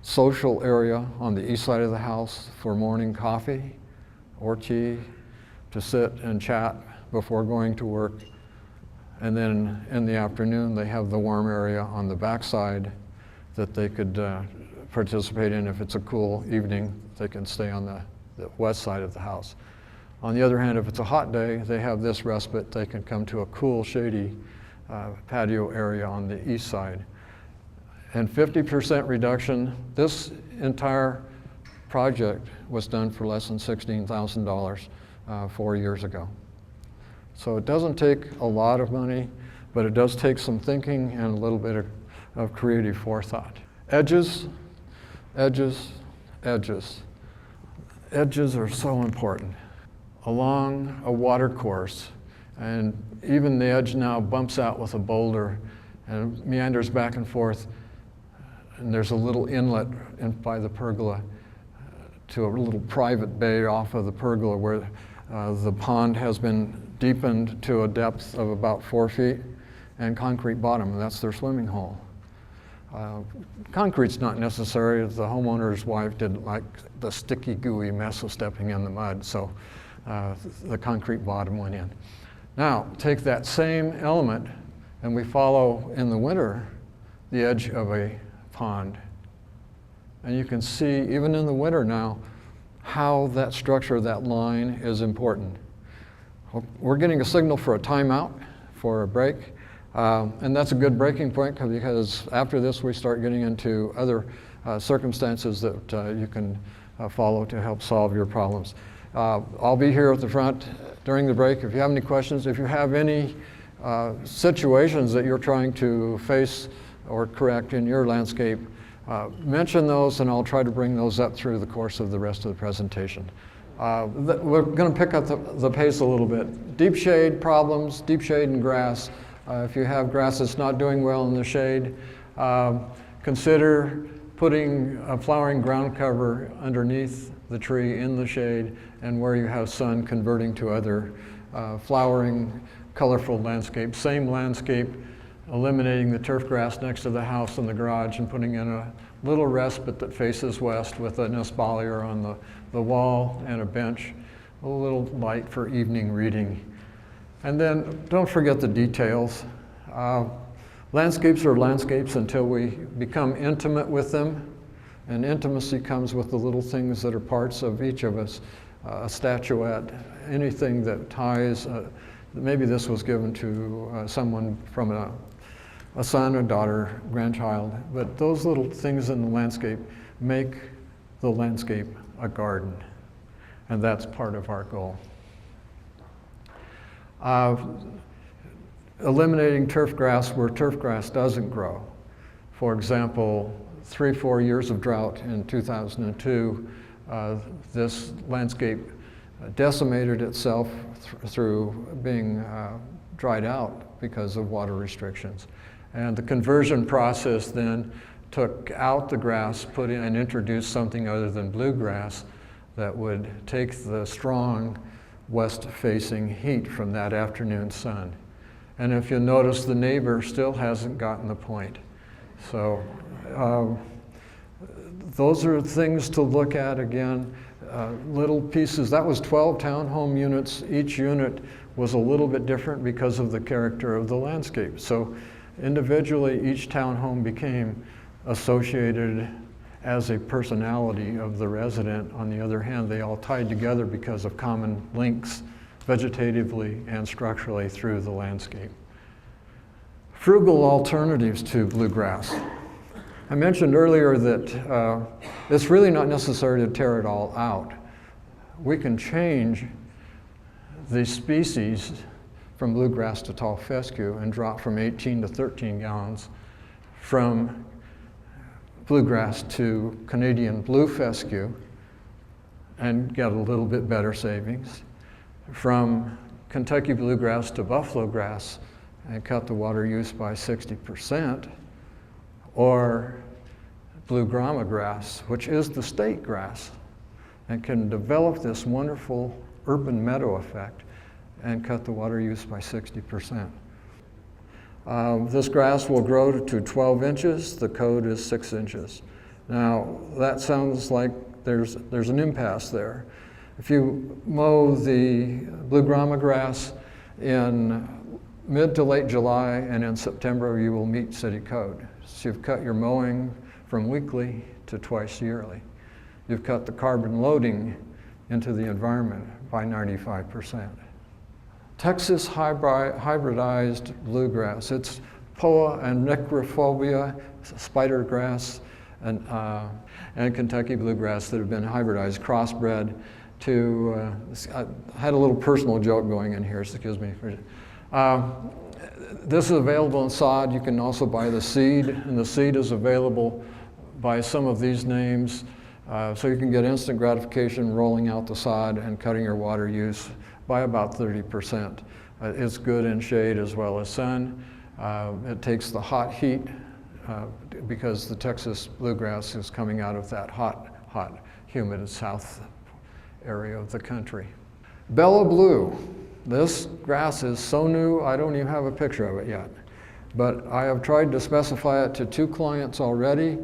social area on the east side of the house for morning coffee or tea, to sit and chat before going to work. And then in the afternoon, they have the warm area on the back side that they could participate in. If it's a cool evening, they can stay on the west side of the house. On the other hand, if it's a hot day, they have this respite. They can come to a cool, shady patio area on the east side. And 50% reduction, this entire project was done for less than $16,000 4 years ago. So it doesn't take a lot of money, but it does take some thinking and a little bit of creative forethought. Edges, edges, edges. Edges are so important. Along a water course, and even the edge now bumps out with a boulder and meanders back and forth, and there's a little inlet by the pergola to a little private bay off of the pergola where the pond has been deepened to a depth of about 4 feet, and concrete bottom, and that's their swimming hole. Concrete's not necessary. The homeowner's wife didn't like the sticky, gooey mess of stepping in the mud, so the concrete bottom went in. Now, take that same element, and we follow in the winter the edge of a pond. And you can see, even in the winter now, how that structure, that line is important. We're getting a signal for a timeout, for a break, and that's a good breaking point because after this we start getting into other circumstances that you can follow to help solve your problems. I'll be here at the front during the break. If you have any questions, if you have any situations that you're trying to face or correct in your landscape, mention those and I'll try to bring those up through the course of the rest of the presentation. We're going to pick up the pace a little bit. Deep shade problems, deep shade and grass. If you have grass that's not doing well in the shade, consider putting a flowering ground cover underneath the tree in the shade, and where you have sun, converting to other flowering, colorful landscape. Same landscape, eliminating the turf grass next to the house and the garage and putting in a little respite that faces west with an espalier on the wall and a bench, a little light for evening reading. And then don't forget the details. Landscapes are landscapes until we become intimate with them, and intimacy comes with the little things that are parts of each of us. A statuette, anything that ties, maybe this was given to someone from a son, a daughter, grandchild, but those little things in the landscape make the landscape a garden, and that's part of our goal. Eliminating turf grass where turf grass doesn't grow. For example, 3-4 years of drought in 2002, this landscape decimated itself through being dried out because of water restrictions. And the conversion process then took out the grass, put in and introduced something other than bluegrass that would take the strong west-facing heat from that afternoon sun. And if you notice, the neighbor still hasn't gotten the point. So those are things to look at again. Little pieces, that was 12 townhome units. Each unit was a little bit different because of the character of the landscape. So individually, each townhome became associated as a personality of the resident. On the other hand, they all tied together because of common links vegetatively and structurally through the landscape. Frugal alternatives to bluegrass. I mentioned earlier that it's really not necessary to tear it all out. We can change the species from bluegrass to tall fescue and drop from 18 to 13 gallons, from bluegrass to Canadian blue fescue and get a little bit better savings, from Kentucky bluegrass to buffalo grass and cut the water use by 60%, or blue grama grass, which is the state grass, and can develop this wonderful urban meadow effect and cut the water use by 60%. This grass will grow to 12 inches. The code is 6 inches. Now, that sounds like there's an impasse there. If you mow the blue grama grass in mid to late July and in September, you will meet city code. So you've cut your mowing from weekly to twice yearly. You've cut the carbon loading into the environment by 95%. Texas hybridized bluegrass. It's poa and necrophobia, spider grass, and Kentucky bluegrass that have been hybridized, crossbred to, I had a little personal joke going in here, excuse me. This is available in sod. You can also buy the seed, and the seed is available by some of these names. So you can get instant gratification rolling out the sod and cutting your water use by about 30%. It's good in shade as well as sun. It takes the hot heat because the Texas bluegrass is coming out of that hot, humid south area of the country. Bella blue. This grass is so new, I don't even have a picture of it yet. But I have tried to specify it to 2 clients already.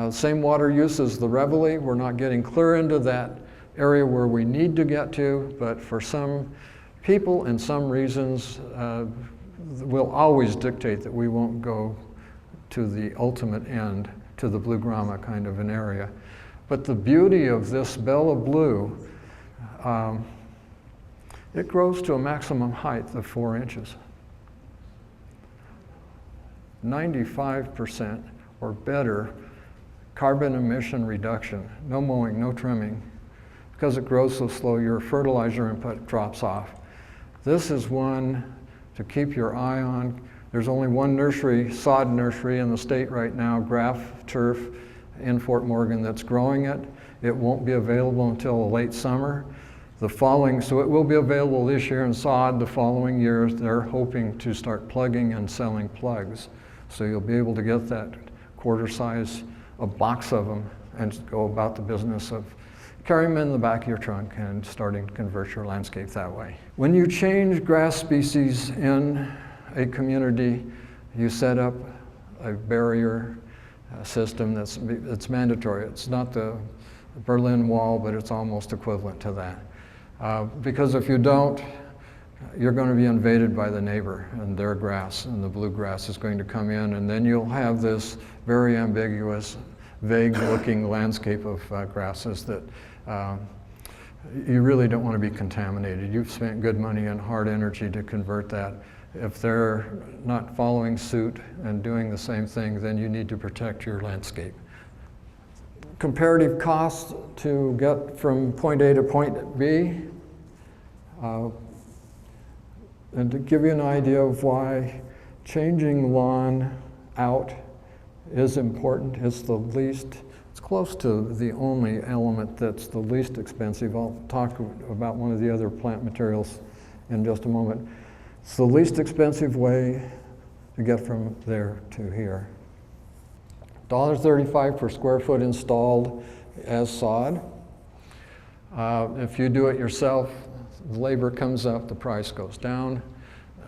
Same water use as the Reveille. We're not getting clear into that area where we need to get to, but for some people and some reasons will always dictate that we won't go to the ultimate end, to the blue grama kind of an area. But the beauty of this Bella blue, it grows to a maximum height of 4 inches. 95% or better carbon emission reduction. No mowing, no trimming. Because it grows so slow, your fertilizer input drops off. This is one to keep your eye on. There's only one nursery, sod nursery in the state right now, Graf Turf in Fort Morgan, that's growing it. It won't be available until late summer. So it will be available this year in sod. The following year, they're hoping to start plugging and selling plugs. So you'll be able to get that quarter size, a box of them, and go about the business of carrying them in the back of your trunk and starting to convert your landscape that way. When you change grass species in a community, you set up a barrier system that's mandatory. It's not the Berlin Wall, but it's almost equivalent to that. Because if you don't, you're going to be invaded by the neighbor and their grass, and the bluegrass is going to come in, and then you'll have this very ambiguous, vague-looking landscape of grasses that you really don't want to be contaminated. You've spent good money and hard energy to convert that. If they're not following suit and doing the same thing, then you need to protect your landscape. Comparative cost to get from point A to point B. And to give you an idea of why changing lawn out is important. It's the least, it's close to the only element that's the least expensive. I'll talk about one of the other plant materials in just a moment. It's the least expensive way to get from there to here. $1.35 per square foot installed as sod. If you do it yourself, the labor comes up, the price goes down.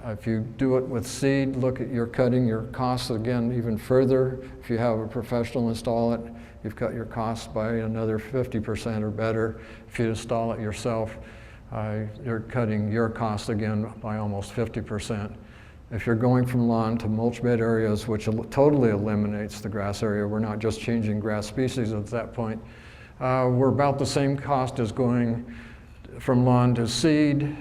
If you do it with seed, look at your cutting your costs again even further. If you have a professional install it, you've cut your costs by another 50% or better. If you install it yourself, you're cutting your costs again by almost 50%. If you're going from lawn to mulch bed areas, which totally eliminates the grass area, we're not just changing grass species at that point. We're about the same cost as going from lawn to seed.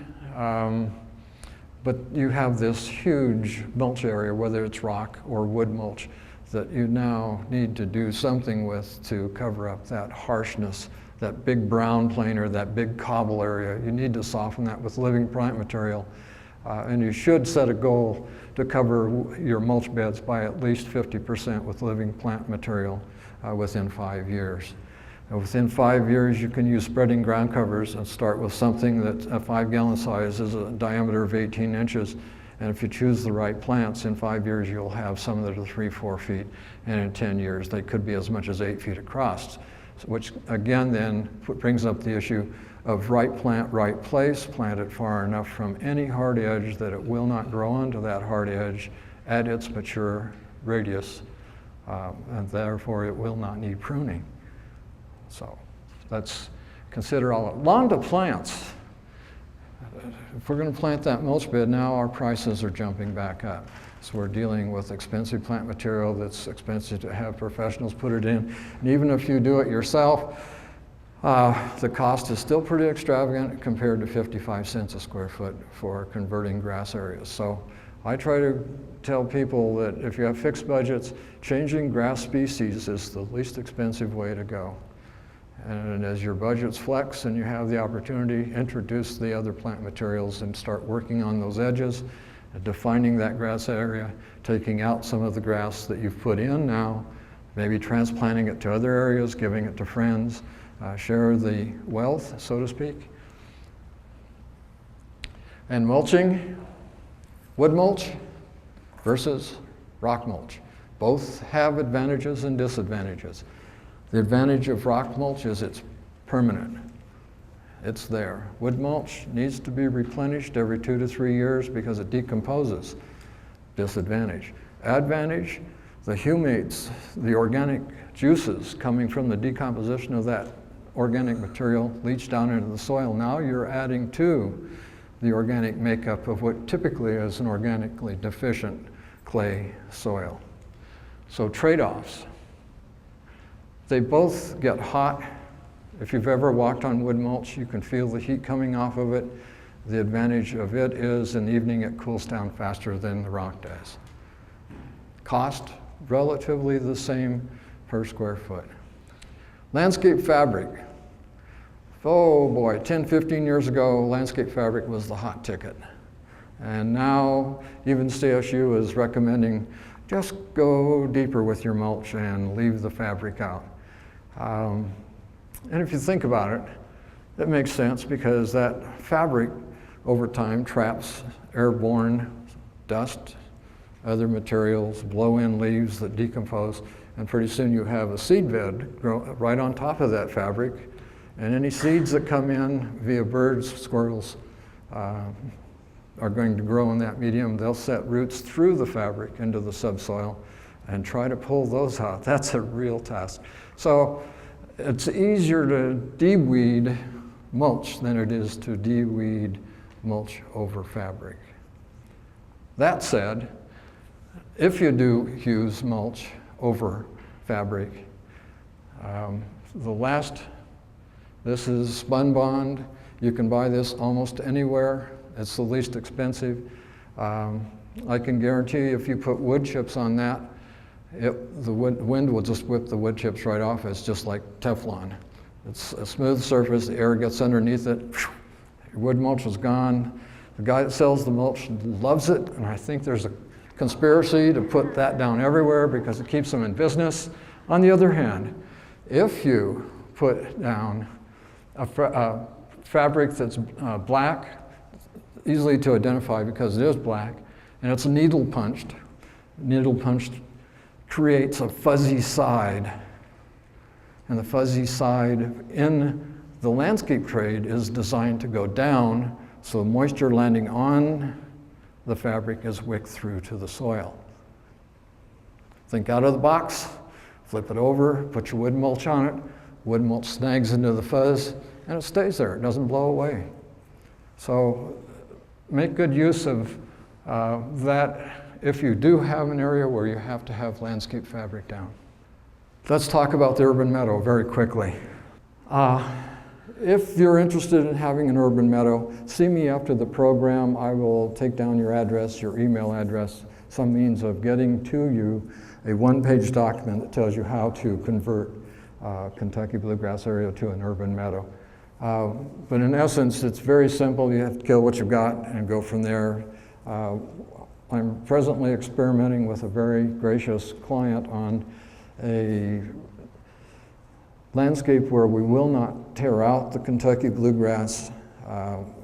But you have this huge mulch area, whether it's rock or wood mulch, that you now need to do something with to cover up that harshness, that big brown planer, that big cobble area. You need to soften that with living plant material. And you should set a goal to cover your mulch beds by at least 50% with living plant material within 5 years. And within 5 years, you can use spreading ground covers and start with something that's a 5-gallon size is a diameter of 18 inches. And if you choose the right plants, in 5 years, you'll have some that are 3-4 feet. And in 10 years, they could be as much as 8 feet across, which again then brings up the issue of right plant, right place. Plant it far enough from any hard edge that it will not grow onto that hard edge at its mature radius, and therefore it will not need pruning. So let's consider all of it. Lawn to plants. If we're going to plant that mulch bed now, our prices are jumping back up. So we're dealing with expensive plant material that's expensive to have professionals put it in. And even if you do it yourself, the cost is still pretty extravagant compared to 55 cents a square foot for converting grass areas. So I try to tell people that if you have fixed budgets, changing grass species is the least expensive way to go. And as your budgets flex and you have the opportunity, introduce the other plant materials and start working on those edges, defining that grass area, taking out some of the grass that you've put in now, maybe transplanting it to other areas, giving it to friends, share the wealth, so to speak. And mulching, wood mulch versus rock mulch. Both have advantages and disadvantages. The advantage of rock mulch is it's permanent. It's there. Wood mulch needs to be replenished every 2 to 3 years because it decomposes. Disadvantage. Advantage, the humates, the organic juices coming from the decomposition of that organic material leach down into the soil. Now you're adding to the organic makeup of what typically is an organically deficient clay soil. So trade-offs. They both get hot. If you've ever walked on wood mulch, you can feel the heat coming off of it. The advantage of it is in the evening it cools down faster than the rock does. Cost, relatively the same per square foot. Landscape fabric. Oh boy, 10, 15 years ago, landscape fabric was the hot ticket. And now even CSU is recommending just go deeper with your mulch and leave the fabric out. And if you think about it, it makes sense because that fabric over time traps airborne dust, other materials, blow-in leaves that decompose, and pretty soon you have a seed bed grow right on top of that fabric. And any seeds that come in via birds, squirrels, are going to grow in that medium. They'll set roots through the fabric into the subsoil and try to pull those out. That's a real task. So it's easier to de-weed mulch than it is to de-weed mulch over fabric. That said, if you do use mulch over fabric, this is Spun Bond. You can buy this almost anywhere. It's the least expensive. I can guarantee you if you put wood chips on that, the wind will just whip the wood chips right off. It's just like Teflon. It's a smooth surface, the air gets underneath it, your wood mulch is gone. The guy that sells the mulch loves it, and I think there's a conspiracy to put that down everywhere because it keeps them in business. On the other hand, if you put down a fabric that's black, easily to identify because it is black, and it's needle punched creates a fuzzy side. And the fuzzy side in the landscape trade is designed to go down, so moisture landing on the fabric is wicked through to the soil. Think out of the box, flip it over, put your wood mulch on it. Wood mulch snags into the fuzz, and it stays there. It doesn't blow away. So make good use of that if you do have an area where you have to have landscape fabric down. Let's talk about the urban meadow very quickly. If you're interested in having an urban meadow, see me after the program. I will take down your address, your email address, some means of getting to you a one-page document that tells you how to convert Kentucky bluegrass area to an urban meadow. But in essence, it's very simple. You have to kill what you've got and go from there. I'm presently experimenting with a very gracious client on a landscape where we will not tear out the Kentucky bluegrass.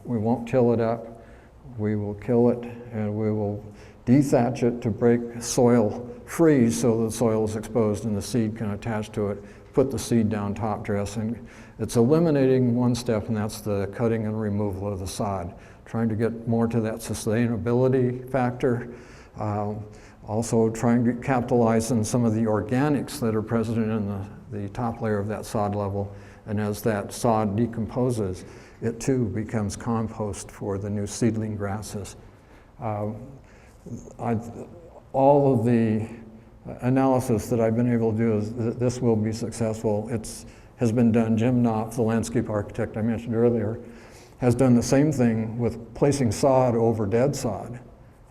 We won't till it up. We will kill it and we will dethatch it to break soil free so the soil is exposed and the seed can attach to it. Put the seed down top dressing. It's eliminating one step, and that's the cutting and removal of the sod. Trying to get more to that sustainability factor. Also trying to capitalize on some of the organics that are present in the top layer of that sod level. And as that sod decomposes, it too becomes compost for the new seedling grasses. All of the analysis that I've been able to do is that this will be successful. It has been done. Jim Knopf, the landscape architect I mentioned earlier, has done the same thing with placing sod over dead sod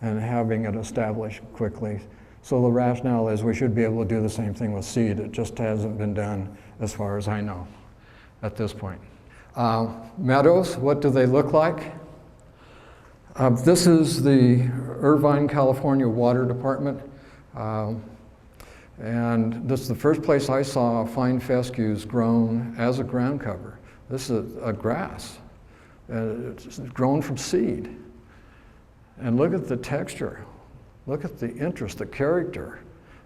and having it established quickly. So the rationale is we should be able to do the same thing with seed. It just hasn't been done as far as I know at this point. Meadows, what do they look like? This is the Irvine, California Water Department. And this is the first place I saw fine fescues grown as a ground cover. This is a grass. It's grown from seed. And look at the texture. Look at the interest, the character.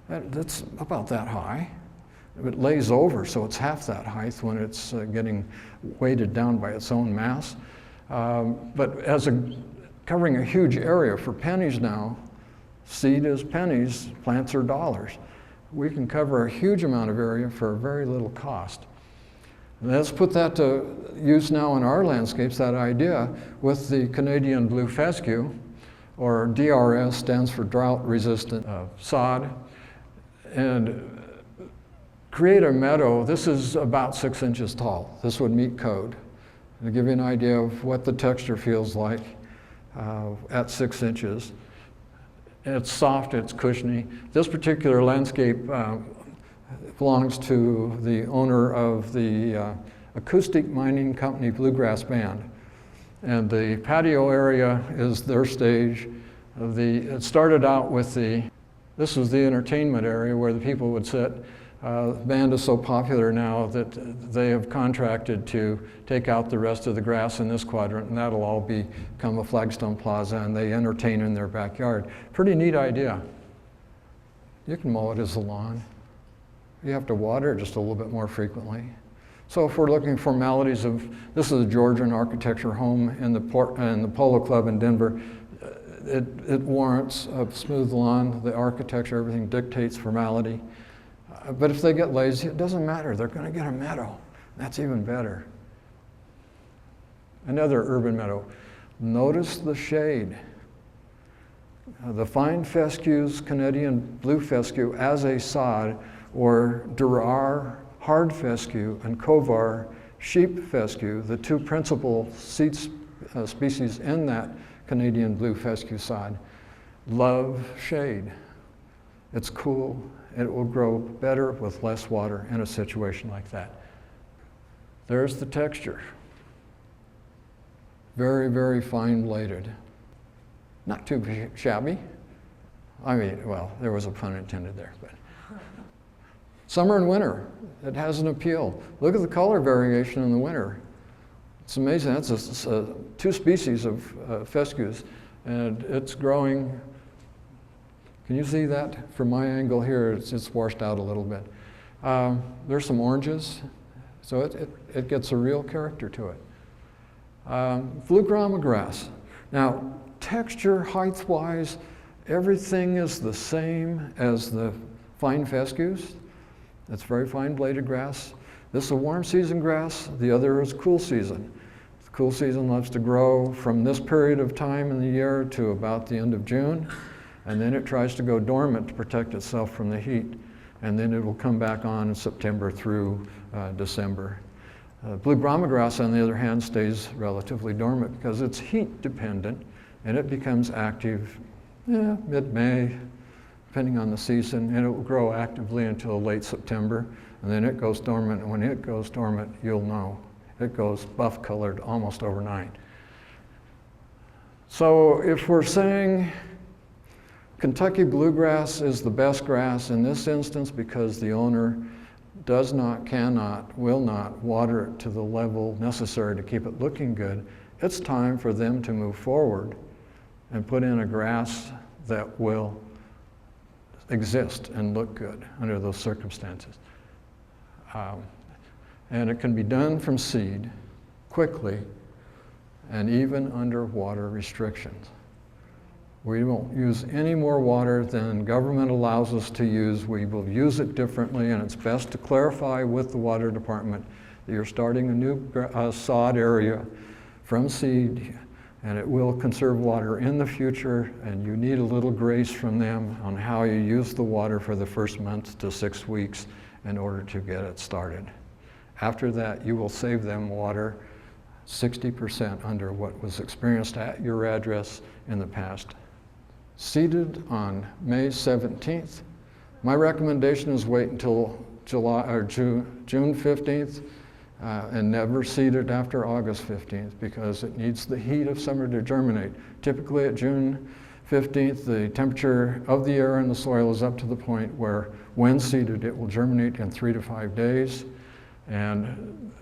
That's about that high. It lays over, so it's half that height when it's getting weighted down by its own mass. But as covering a huge area for pennies now, seed is pennies, plants are dollars. We can cover a huge amount of area for very little cost. And let's put that to use now in our landscapes, that idea, with the Canadian blue fescue, or DRS stands for drought-resistant sod, and create a meadow. This is about 6 inches tall. This would meet code. To give you an idea of what the texture feels like at 6 inches. It's soft, it's cushiony. This particular landscape belongs to the owner of the acoustic mining company Bluegrass Band. And the patio area is their stage. It started out with this was the entertainment area where the people would sit. The band is so popular now that they have contracted to take out the rest of the grass in this quadrant, and that'll all become a flagstone plaza, and they entertain in their backyard. Pretty neat idea. You can mow it as a lawn. You have to water it just a little bit more frequently. So if we're looking for formalities this is a Georgian architecture home in the Polo Club in Denver. It warrants a smooth lawn. The architecture, everything dictates formality. But if they get lazy, it doesn't matter. They're going to get a meadow. That's even better. Another urban meadow. Notice the shade. The fine fescues, Canadian blue fescue as a sod, or Durar hard fescue and Kovar sheep fescue, the two principal seed species in that Canadian blue fescue sod, love shade. It's cool. It will grow better with less water in a situation like that. There's the texture. Very, very fine bladed. Not too shabby. I mean, well, there was a pun intended there, but. Summer and winter, it has an appeal. Look at the color variation in the winter. It's amazing. That's two species of fescues, and it's growing. Can you see that? From my angle here, it's washed out a little bit. There's some oranges, so it gets a real character to it. Blue grama grass. Now, texture, height-wise, everything is the same as the fine fescues. It's very fine bladed grass. This is a warm season grass, the other is cool season. The cool season loves to grow from this period of time in the year to about the end of June, and then it tries to go dormant to protect itself from the heat, and then it will come back on in September through December. Blue grama grass, on the other hand, stays relatively dormant because it's heat dependent, and it becomes active mid-May, depending on the season, and it will grow actively until late September, and then it goes dormant, and when it goes dormant, you'll know. It goes buff-colored almost overnight. So if we're saying Kentucky bluegrass is the best grass in this instance because the owner does not, cannot, will not water it to the level necessary to keep it looking good, it's time for them to move forward and put in a grass that will exist and look good under those circumstances. And it can be done from seed quickly and even under water restrictions. We won't use any more water than government allows us to use. We will use it differently, and it's best to clarify with the water department that you're starting a new sod area from seed, and it will conserve water in the future, and you need a little grace from them on how you use the water for the first month to 6 weeks in order to get it started. After that, you will save them water 60% under what was experienced at your address in the past. Seeded on May 17th. My recommendation is wait until June 15th and never seed it after August 15th because it needs the heat of summer to germinate. Typically at June 15th, the temperature of the air in the soil is up to the point where when seeded, it will germinate in 3 to 5 days. And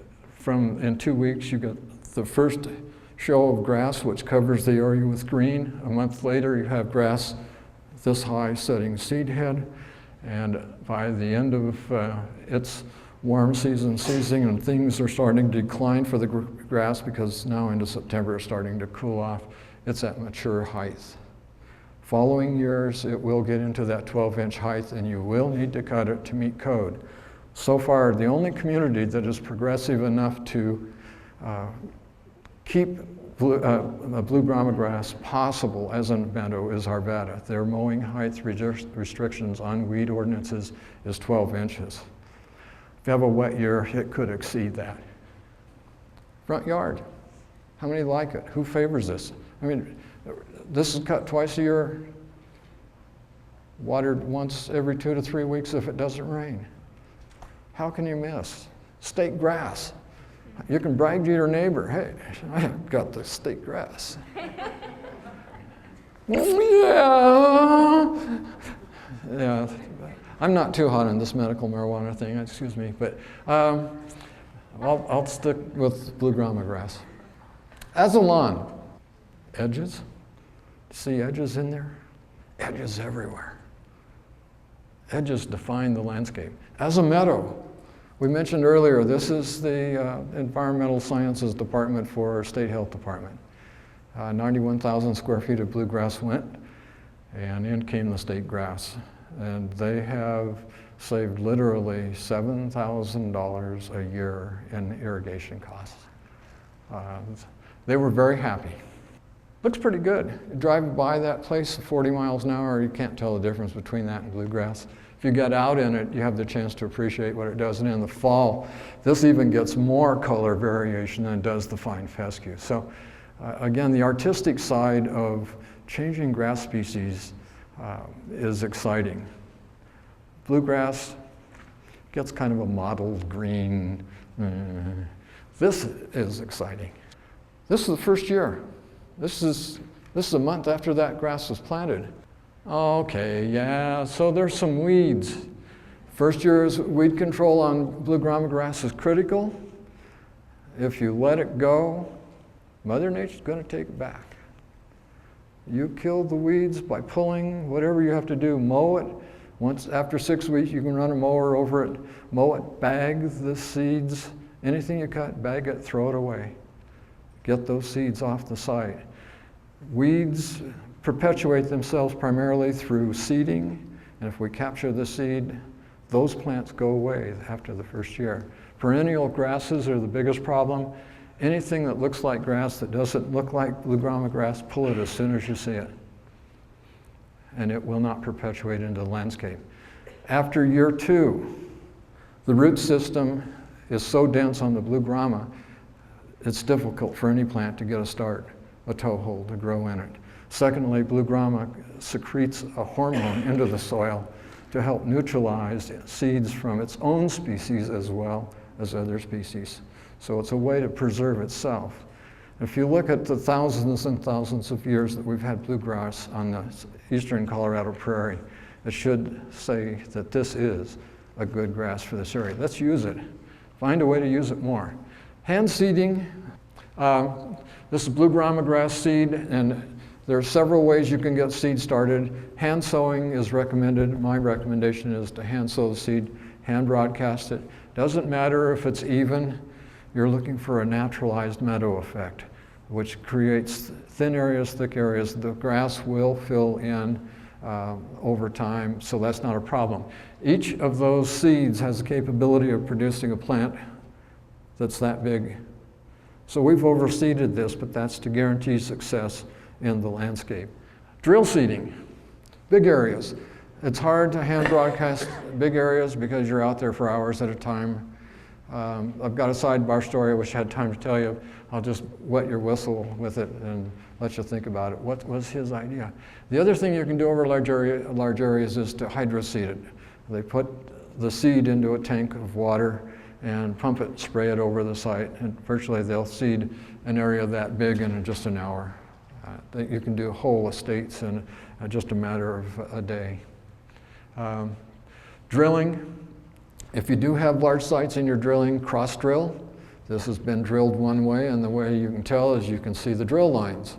in 2 weeks, you get the first show of grass, which covers the area with green. A month later, you have grass this high setting seed head. And by the end of its warm season and things are starting to decline for the grass because now into September it's starting to cool off, it's at mature height. Following years, it will get into that 12-inch height and you will need to cut it to meet code. So far, the only community that is progressive enough to keep blue grama grass possible as a meadow is Arvada. Their mowing height restrictions on weed ordinances is 12 inches. If you have a wet year, it could exceed that. Front yard, how many like it? Who favors this? I mean, this is cut twice a year, watered once every 2 to 3 weeks if it doesn't rain. How can you miss? State grass. You can brag to your neighbor, hey, I've got the state grass. Yeah, I'm not too hot on this medical marijuana thing, excuse me, but I'll stick with blue grama grass. As a lawn, edges, see edges in there? Edges everywhere. Edges define the landscape. As a meadow, we mentioned earlier, this is the Environmental Sciences Department for our State Health Department. 91,000 square feet of bluegrass went, and in came the state grass. And they have saved literally $7,000 a year in irrigation costs. They were very happy. Looks pretty good. You drive by that place at 40 miles an hour, you can't tell the difference between that and bluegrass. If you get out in it, you have the chance to appreciate what it does. And in the fall, this even gets more color variation than does the fine fescue. So again, the artistic side of changing grass species is exciting. Bluegrass gets kind of a mottled green. This is exciting. This is the first year. This is a month after that grass was planted. Okay, yeah, so there's some weeds. First year's weed control on blue grama grass is critical. If you let it go, Mother Nature's going to take it back. You kill the weeds by pulling, whatever you have to do, mow it. Once, after 6 weeks, you can run a mower over it, mow it, bag the seeds, anything you cut, bag it, throw it away. Get those seeds off the site. Weeds perpetuate themselves primarily through seeding, and if we capture the seed, those plants go away after the first year. Perennial grasses are the biggest problem. Anything that looks like grass that doesn't look like blue grama grass, pull it as soon as you see it, and it will not perpetuate into the landscape. After year 2, the root system is so dense on the blue grama, it's difficult for any plant to get a start, a toehold to grow in it. Secondly, blue grama secretes a hormone into the soil to help neutralize seeds from its own species as well as other species. So it's a way to preserve itself. If you look at the thousands and thousands of years that we've had bluegrass on the eastern Colorado prairie, it should say that this is a good grass for this area. Let's use it. Find a way to use it more. Hand seeding. This is blue grama grass seed, and there are several ways you can get seed started. Hand sowing is recommended. My recommendation is to hand sow the seed, hand broadcast it. Doesn't matter if it's even. You're looking for a naturalized meadow effect, which creates thin areas, thick areas. The grass will fill in over time, so that's not a problem. Each of those seeds has the capability of producing a plant that's that big. So we've overseeded this, but that's to guarantee success in the landscape. Drill seeding, big areas. It's hard to hand broadcast big areas because you're out there for hours at a time. I've got a sidebar story I wish I had time to tell you. I'll just wet your whistle with it and let you think about it. What was his idea? The other thing you can do over large areas is to hydroseed it. They put the seed into a tank of water and pump it, spray it over the site, and virtually they'll seed an area that big in just an hour. You can do whole estates in just a matter of a day. Drilling. If you do have large sites in your drilling, cross drill. This has been drilled one way, and the way you can tell is you can see the drill lines.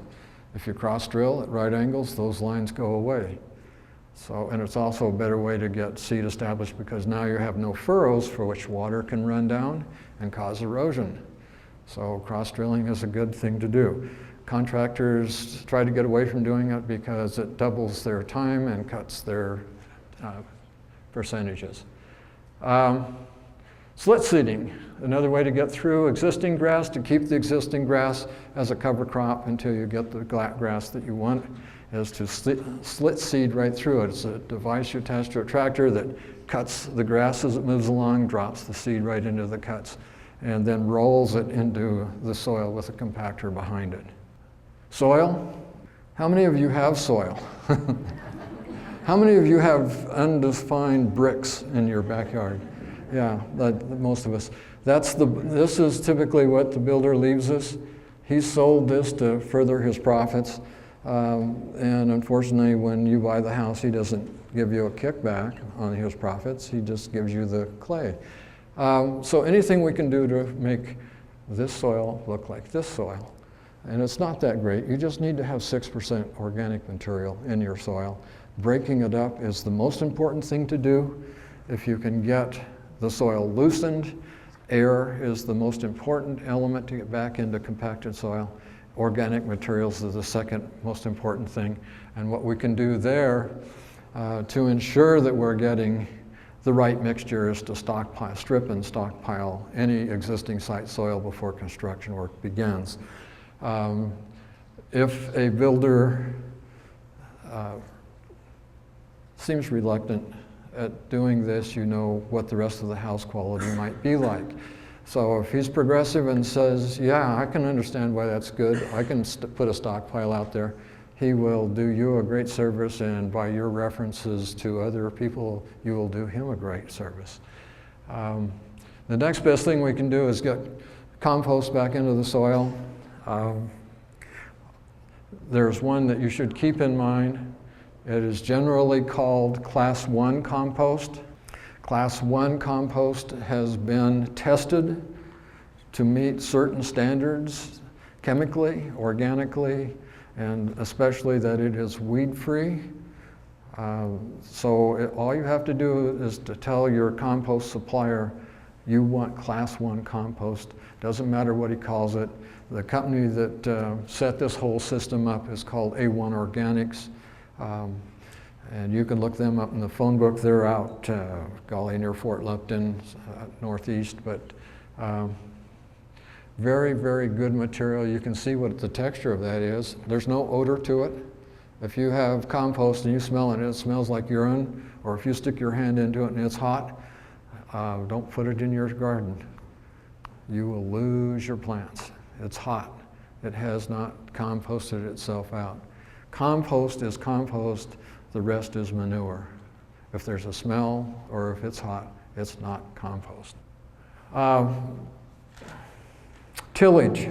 If you cross drill at right angles, those lines go away. So, and it's also a better way to get seed established because now you have no furrows for which water can run down and cause erosion. So cross drilling is a good thing to do. Contractors try to get away from doing it because it doubles their time and cuts their percentages. Slit seeding, another way to get through existing grass, to keep the existing grass as a cover crop until you get the grass that you want, is to slit seed right through it. It's a device you attach to a tractor that cuts the grass as it moves along, drops the seed right into the cuts, and then rolls it into the soil with a compactor behind it. Soil. How many of you have soil? How many of you have undefined bricks in your backyard? Yeah, most of us. This is typically what the builder leaves us. He sold this to further his profits. And unfortunately, when you buy the house, he doesn't give you a kickback on his profits. He just gives you the clay. So anything we can do to make this soil look like this soil. And it's not that great. You just need to have 6% organic material in your soil. Breaking it up is the most important thing to do. If you can get the soil loosened, air is the most important element to get back into compacted soil. Organic materials is the second most important thing. And what we can do there to ensure that we're getting the right mixture is to stockpile, strip and stockpile any existing site soil before construction work begins. If a builder seems reluctant at doing this, you know what the rest of the house quality might be like. So if he's progressive and says, yeah, I can understand why that's good, I can put a stockpile out there, he will do you a great service, and by your references to other people, you will do him a great service. The next best thing we can do is get compost back into the soil. There's one that you should keep in mind. It is generally called Class 1 compost. Class 1 compost has been tested to meet certain standards chemically, organically, and especially that it is weed-free. All you have to do is to tell your compost supplier you want Class 1 compost. Doesn't matter what he calls it. The company that set this whole system up is called A1 Organics. And you can look them up in the phone book. They're out, golly, near Fort Lupton, northeast, but very, very good material. You can see what the texture of that is. There's no odor to it. If you have compost and you smell it, it smells like urine, or if you stick your hand into it and it's hot, don't put it in your garden. You will lose your plants. It's hot. It has not composted itself out. Compost is compost, the rest is manure. If there's a smell or if it's hot, it's not compost. Tillage,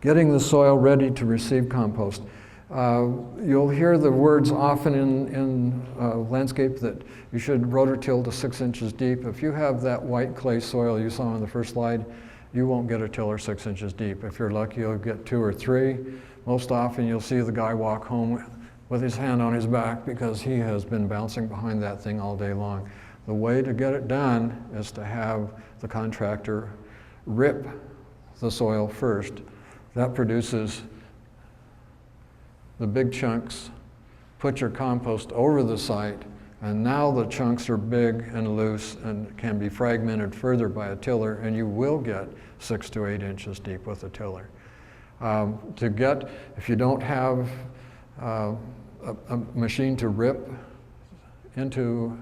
getting the soil ready to receive compost. You'll hear the words often in landscape that you should rototill to 6 inches deep. If you have that white clay soil you saw on the first slide, you won't get a tiller 6 inches deep. If you're lucky, you'll get 2 or 3. Most often you'll see the guy walk home with his hand on his back because he has been bouncing behind that thing all day long. The way to get it done is to have the contractor rip the soil first. That produces the big chunks. Put your compost over the site, and now the chunks are big and loose and can be fragmented further by a tiller, and you will get 6 to 8 inches deep with a tiller. If you don't have a machine to rip into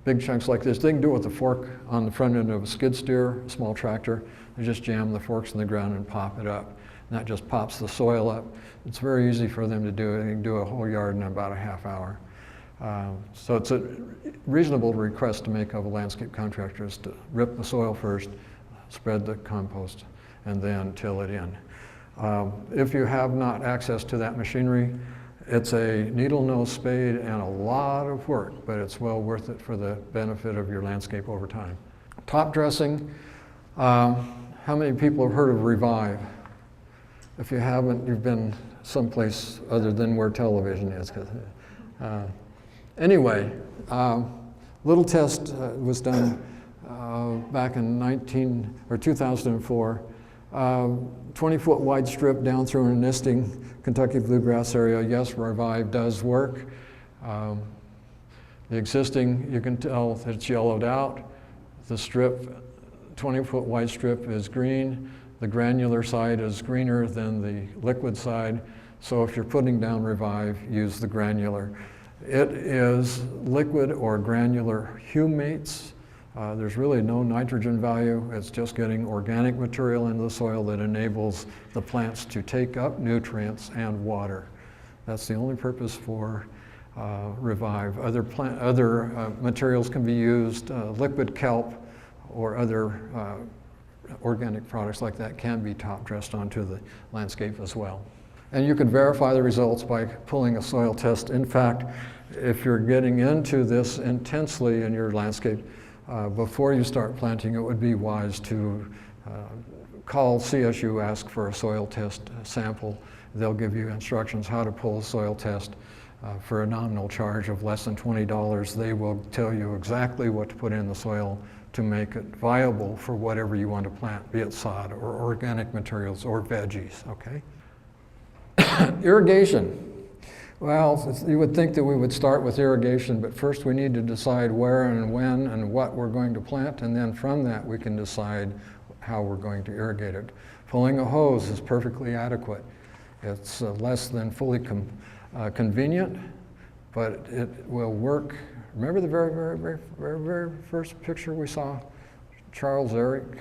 big chunks like this, they can do it with a fork on the front end of a skid steer, a small tractor. They just jam the forks in the ground and pop it up. And that just pops the soil up. It's very easy for them to do. They can do a whole yard in about a half hour. So it's a reasonable request to make of a landscape contractor is to rip the soil first, spread the compost, and then till it in. If you have not access to that machinery, it's a needle nose spade and a lot of work, but it's well worth it for the benefit of your landscape over time. Top dressing. How many people have heard of Revive? If you haven't, you've been someplace other than where television is. Anyway, little test was done back in 2004. 20-foot wide strip down through a nesting Kentucky bluegrass area. Yes, Revive does work. The existing, you can tell that it's yellowed out. The strip, 20-foot wide strip, is green. The granular side is greener than the liquid side. So if you're putting down Revive, use the granular. It is liquid or granular humates. There's really no nitrogen value. It's just getting organic material into the soil that enables the plants to take up nutrients and water. That's the only purpose for Revive. Other materials can be used. Liquid kelp or other organic products like that can be top dressed onto the landscape as well. And you can verify the results by pulling a soil test. In fact, if you're getting into this intensely in your landscape, before you start planting, it would be wise to call CSU, ask for a soil test sample. They'll give you instructions how to pull a soil test for a nominal charge of less than $20. They will tell you exactly what to put in the soil to make it viable for whatever you want to plant, be it sod or organic materials or veggies, okay? Irrigation. Well, you would think that we would start with irrigation, but first we need to decide where and when and what we're going to plant, and then from that we can decide how we're going to irrigate it. Pulling a hose is perfectly adequate. It's less than fully convenient, but it will work. Remember the very first picture we saw? Charles Eric,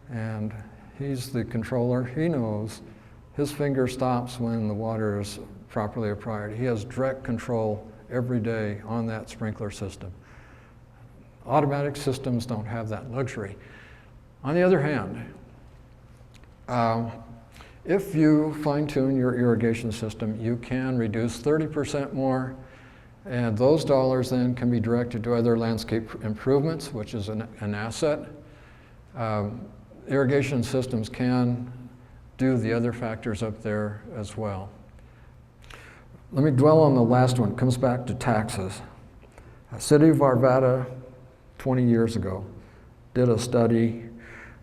and he's the controller. He knows his finger stops when the water is properly applied. He has direct control every day on that sprinkler system. Automatic systems don't have that luxury. On the other hand, If you fine-tune your irrigation system, you can reduce 30% more, and those dollars then can be directed to other landscape improvements, which is an asset. Irrigation systems can do the other factors up there as well. Let me dwell on the last one. It comes back to taxes. City of Arvada, 20 years ago, did a study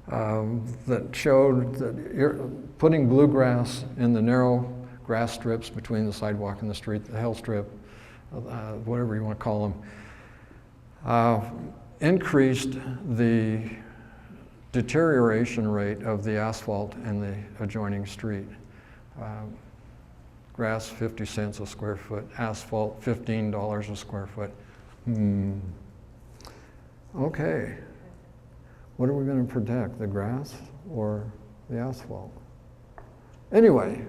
that showed that putting bluegrass in the narrow grass strips between the sidewalk and the street, the hill strip, whatever you want to call them, increased the deterioration rate of the asphalt in the adjoining street. Grass, 50 cents a square foot. Asphalt, $15 a square foot. Okay. What are we going to protect, the grass or the asphalt? Anyway,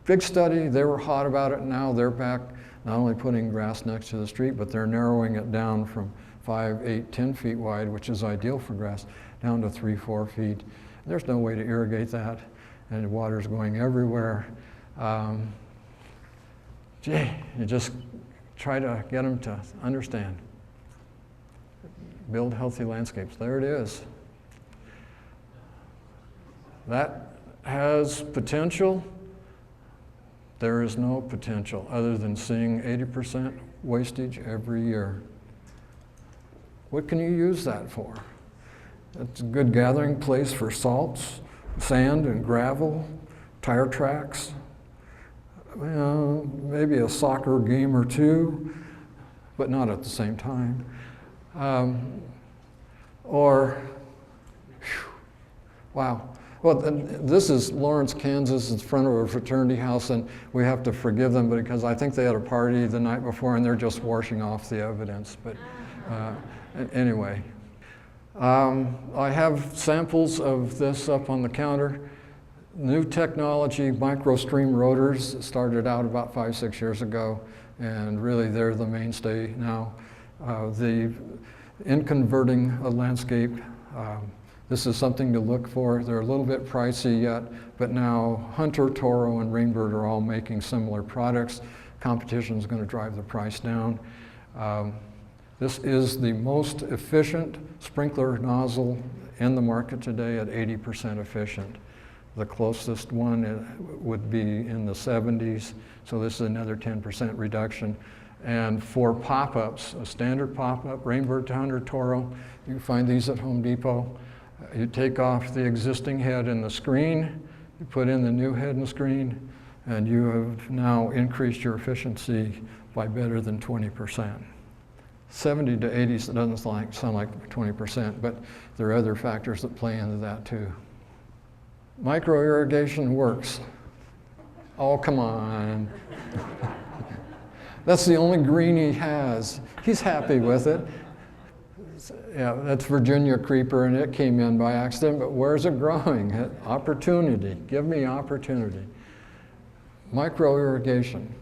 big study, they were hot about it. Now they're back not only putting grass next to the street, but they're narrowing it down from 5, 8, 10 feet wide, which is ideal for grass, down to 3, 4 feet. There's no way to irrigate that, and the water's going everywhere. Gee, you just try to get them to understand. Build healthy landscapes. There it is. That has potential. There is no potential other than seeing 80% wastage every year. What can you use that for? It's a good gathering place for salts, sand and gravel, tire tracks, maybe a soccer game or two, but not at the same time. Wow. Well, this is Lawrence, Kansas. It's in front of a fraternity house, and we have to forgive them because I think they had a party the night before, and they're just washing off the evidence. But anyway, I have samples of this up on the counter. New technology, microstream rotors, started out about 5, 6 years ago, and really they're the mainstay now. In converting a landscape, this is something to look for. They're a little bit pricey yet, but now Hunter, Toro, and Rainbird are all making similar products. Competition is going to drive the price down. This is the most efficient sprinkler nozzle in the market today at 80% efficient. The closest one would be in the 70s, so this is another 10% reduction. And for pop-ups, a standard pop-up, Rainbird to Hunter, Toro, you can find these at Home Depot. You take off the existing head in the screen, you put in the new head in the screen, and you have now increased your efficiency by better than 20%. 70 to 80 doesn't sound like 20%, but there are other factors that play into that too. Micro irrigation works. Oh, come on. That's the only green he has. He's happy with it. Yeah, that's Virginia creeper, and it came in by accident, but where's it growing? Opportunity. Give me opportunity. Micro irrigation.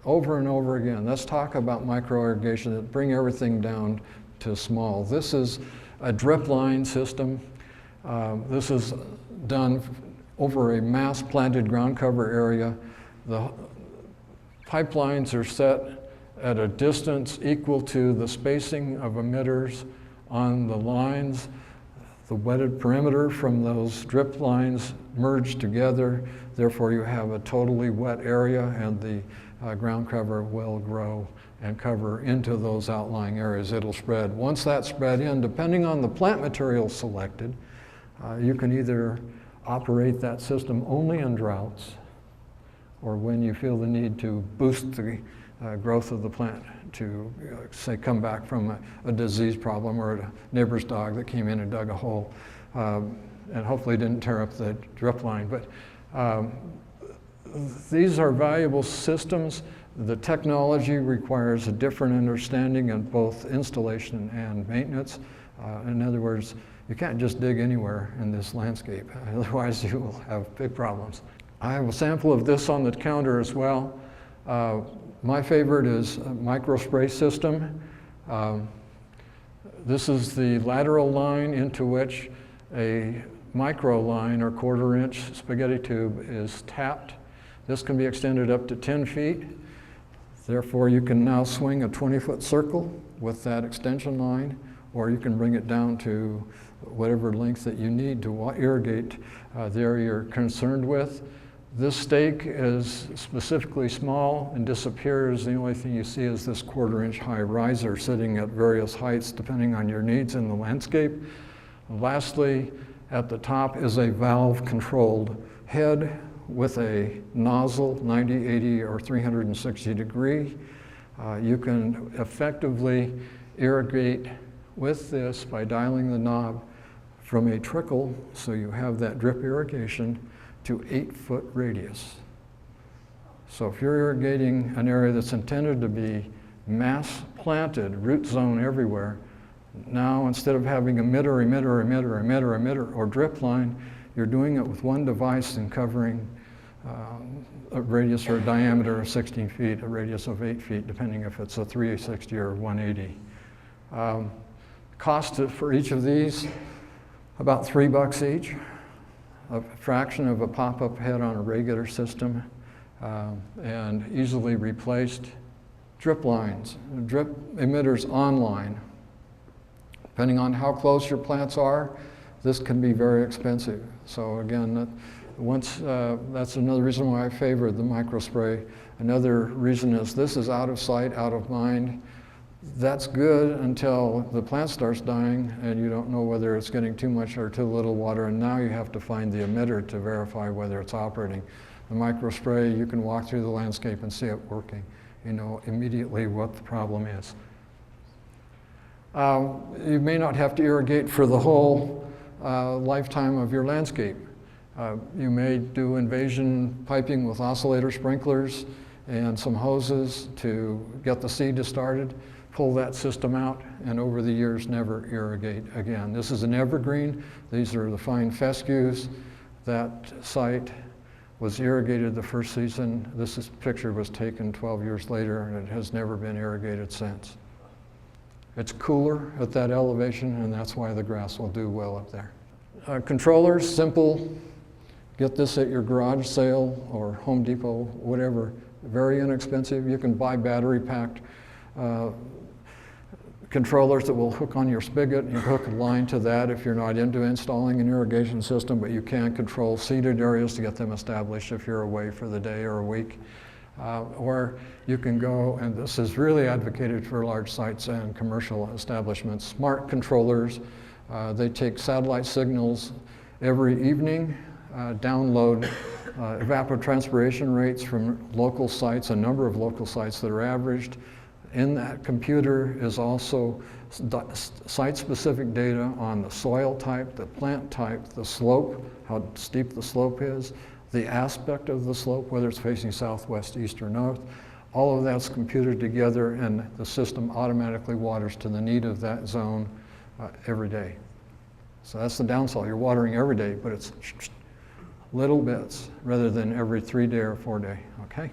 Over and over again. Let's talk about micro irrigation that bring everything down to small. This is a drip line system. This is done over a mass planted ground cover area. The pipelines are set at a distance equal to the spacing of emitters on the lines. The wetted perimeter from those drip lines merge together. Therefore, you have a totally wet area, and the ground cover will grow and cover into those outlying areas. It'll spread. Once that's spread in, depending on the plant material selected, you can either operate that system only in droughts, or when you feel the need to boost the growth of the plant to, say, come back from a disease problem or a neighbor's dog that came in and dug a hole and hopefully didn't tear up the drip line. But these are valuable systems. The technology requires a different understanding in both installation and maintenance. In other words, you can't just dig anywhere in this landscape, otherwise you will have big problems. I have a sample of this on the counter as well. My favorite is a micro spray system. This is the lateral line into which a micro line or 1/4 inch spaghetti tube is tapped. This can be extended up to 10 feet. Therefore, you can now swing a 20-foot circle with that extension line, or you can bring it down to whatever length that you need to irrigate the area you're concerned with. This stake is specifically small and disappears. The only thing you see is this 1/4 inch high riser sitting at various heights depending on your needs in the landscape. Lastly, at the top is a valve-controlled head with a nozzle, 90, 80, or 360 degree. You can effectively irrigate with this by dialing the knob from a trickle, so you have that drip irrigation, to 8-foot radius. So if you're irrigating an area that's intended to be mass planted, root zone everywhere, now instead of having emitter, emitter, emitter, emitter, emitter, or drip line, you're doing it with one device and covering a radius or a diameter of 16 feet, a radius of 8 feet, depending if it's a 360 or 180. Cost for each of these, about $3 each, a fraction of a pop-up head on a regular system, and easily replaced. Drip lines, drip emitters online. Depending on how close your plants are, this can be very expensive. So again, that's another reason why I favor the microspray. Another reason is this is out of sight, out of mind. That's good until the plant starts dying and you don't know whether it's getting too much or too little water, and now you have to find the emitter to verify whether it's operating. The microspray, you can walk through the landscape and see it working. You know immediately what the problem is. You may not have to irrigate for the whole lifetime of your landscape. You may do invasion piping with oscillator sprinklers and some hoses to get the seed started, pull that system out, and over the years never irrigate again. This is an evergreen. These are the fine fescues. That site was irrigated the first season. This picture was taken 12 years later, and it has never been irrigated since. It's cooler at that elevation, and that's why the grass will do well up there. Controllers, simple. Get this at your garage sale or Home Depot, whatever. Very inexpensive. You can buy battery-packed controllers that will hook on your spigot, and you hook a line to that if you're not into installing an irrigation system, but you can control seeded areas to get them established if you're away for the day or a week. Or you can go, and this is really advocated for large sites and commercial establishments, smart controllers. They take satellite signals every evening, download evapotranspiration rates from local sites, a number of local sites that are averaged. In that computer is also site-specific data on the soil type, the plant type, the slope, how steep the slope is, the aspect of the slope, whether it's facing southwest, east, or north. All of that's computed together, and the system automatically waters to the need of that zone every day. So that's the downside. You're watering every day, but it's little bits rather than every 3-day or 4-day, okay?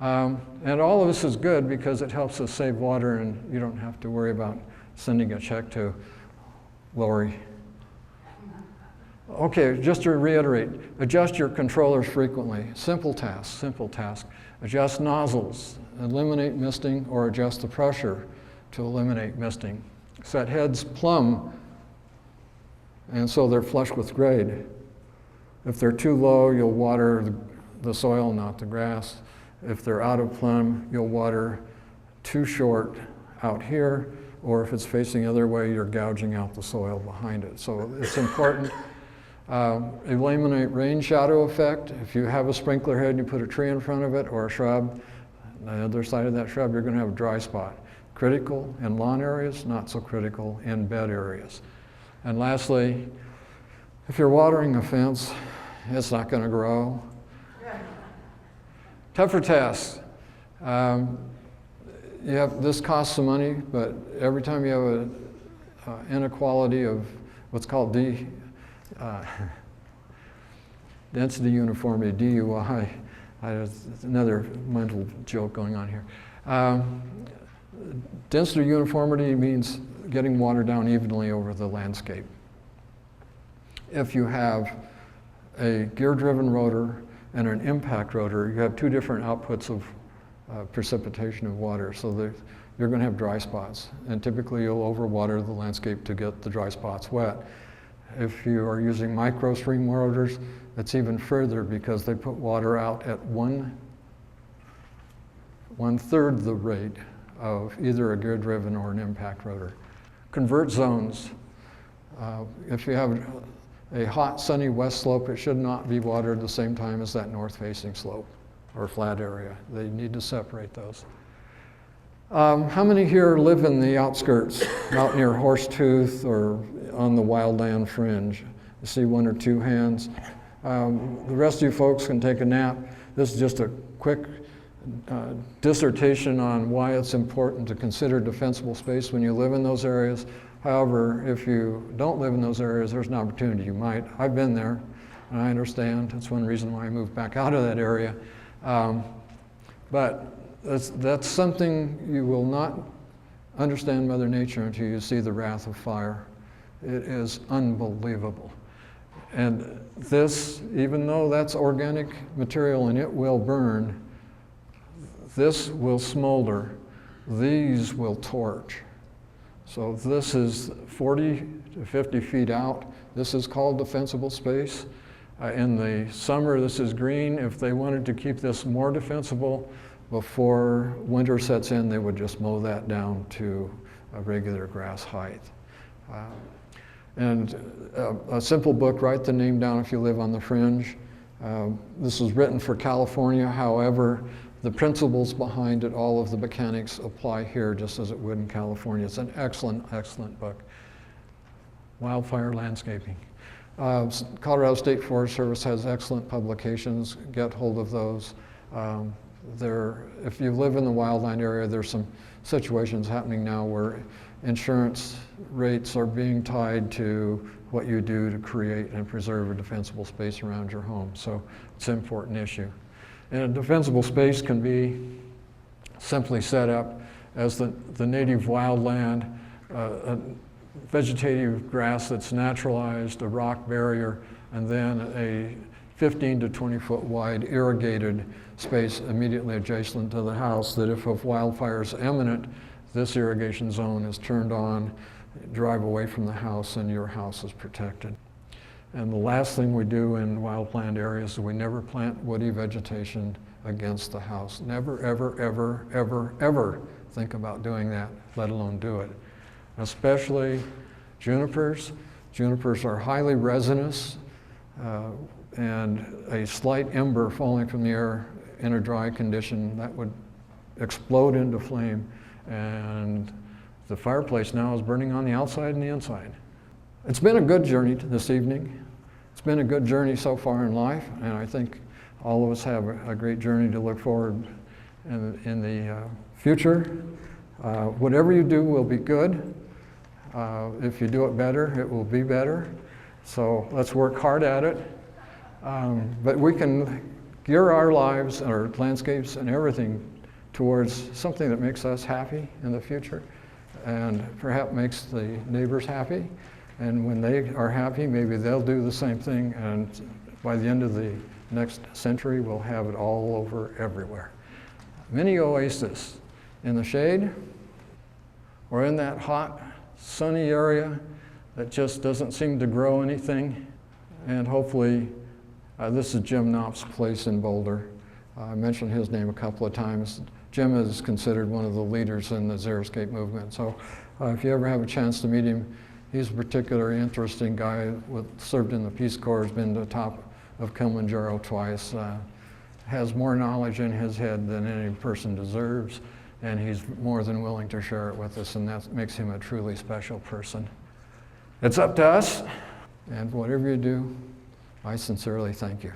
And all of this is good because it helps us save water, and you don't have to worry about sending a check to Lori. Okay, just to reiterate, adjust your controllers frequently. Simple task, simple task. Adjust nozzles, eliminate misting, or adjust the pressure to eliminate misting. Set heads plumb, and so they're flush with grade. If they're too low, you'll water the soil, not the grass. If they're out of plumb, you'll water too short out here, or if it's facing the other way, you're gouging out the soil behind it. So it's important. Eliminate rain shadow effect. If you have a sprinkler head and you put a tree in front of it or a shrub, on the other side of that shrub, you're going to have a dry spot. Critical in lawn areas, not so critical in bed areas. And lastly, if you're watering a fence, it's not going to grow. Tougher tasks. This costs some money, but every time you have an inequality of what's called density uniformity, DUI, another mental joke going on here. Density uniformity means getting water down evenly over the landscape. If you have a gear-driven rotor and an impact rotor, you have two different outputs of precipitation of water, so you're going to have dry spots, and typically you'll overwater the landscape to get the dry spots wet. If you are using micro stream rotors, it's even further because they put water out at one-third the rate of either a gear-driven or an impact rotor. Convert zones. If you have a hot, sunny west slope, it should not be watered the same time as that north-facing slope or flat area. They need to separate those. How many here live in the outskirts, out near Horsetooth or on the wildland fringe? You see one or two hands. The rest of you folks can take a nap. This is just a quick dissertation on why it's important to consider defensible space when you live in those areas. However, if you don't live in those areas, there's an opportunity you might. I've been there, and I understand. That's one reason why I moved back out of that area. But that's something you will not understand Mother Nature until you see the wrath of fire. It is unbelievable. And this, even though that's organic material and it will burn, this will smolder, these will torch. So this is 40 to 50 feet out. This is called defensible space. In the summer, this is green. If they wanted to keep this more defensible, before winter sets in, they would just mow that down to a regular grass height. And a simple book, write the name down if you live on the fringe. This was written for California. However, the principles behind it, all of the mechanics apply here just as it would in California. It's an excellent, excellent book. Wildfire Landscaping. Colorado State Forest Service has excellent publications. Get hold of those. If you live in the wildland area, there's some situations happening now where insurance rates are being tied to what you do to create and preserve a defensible space around your home. So it's an important issue. And a defensible space can be simply set up as the native wildland, a vegetative grass that's naturalized, a rock barrier, and then a 15 to 20 foot wide irrigated space immediately adjacent to the house that if a wildfire is imminent, this irrigation zone is turned on, drive away from the house, and your house is protected. And the last thing we do in wildland areas is we never plant woody vegetation against the house. Never, ever, ever, ever, ever think about doing that, let alone do it. Especially junipers. Junipers are highly resinous, and a slight ember falling from the air in a dry condition, that would explode into flame. And the fireplace now is burning on the outside and the inside. It's been a good journey this evening. It's been a good journey so far in life, and I think all of us have a great journey to look forward in the future. Whatever you do will be good. If you do it better, it will be better. So let's work hard at it. But we can gear our lives, our landscapes, and everything towards something that makes us happy in the future and perhaps makes the neighbors happy. And when they are happy, maybe they'll do the same thing, and by the end of the next century, we'll have it all over everywhere. Mini oasis in the shade or in that hot, sunny area that just doesn't seem to grow anything. And hopefully, this is Jim Knopp's place in Boulder. I mentioned his name a couple of times. Jim is considered one of the leaders in the Xeriscape movement. So if you ever have a chance to meet him, he's a particularly interesting guy, served in the Peace Corps, has been to the top of Kilimanjaro twice, has more knowledge in his head than any person deserves, and he's more than willing to share it with us, and that makes him a truly special person. It's up to us, and whatever you do, I sincerely thank you.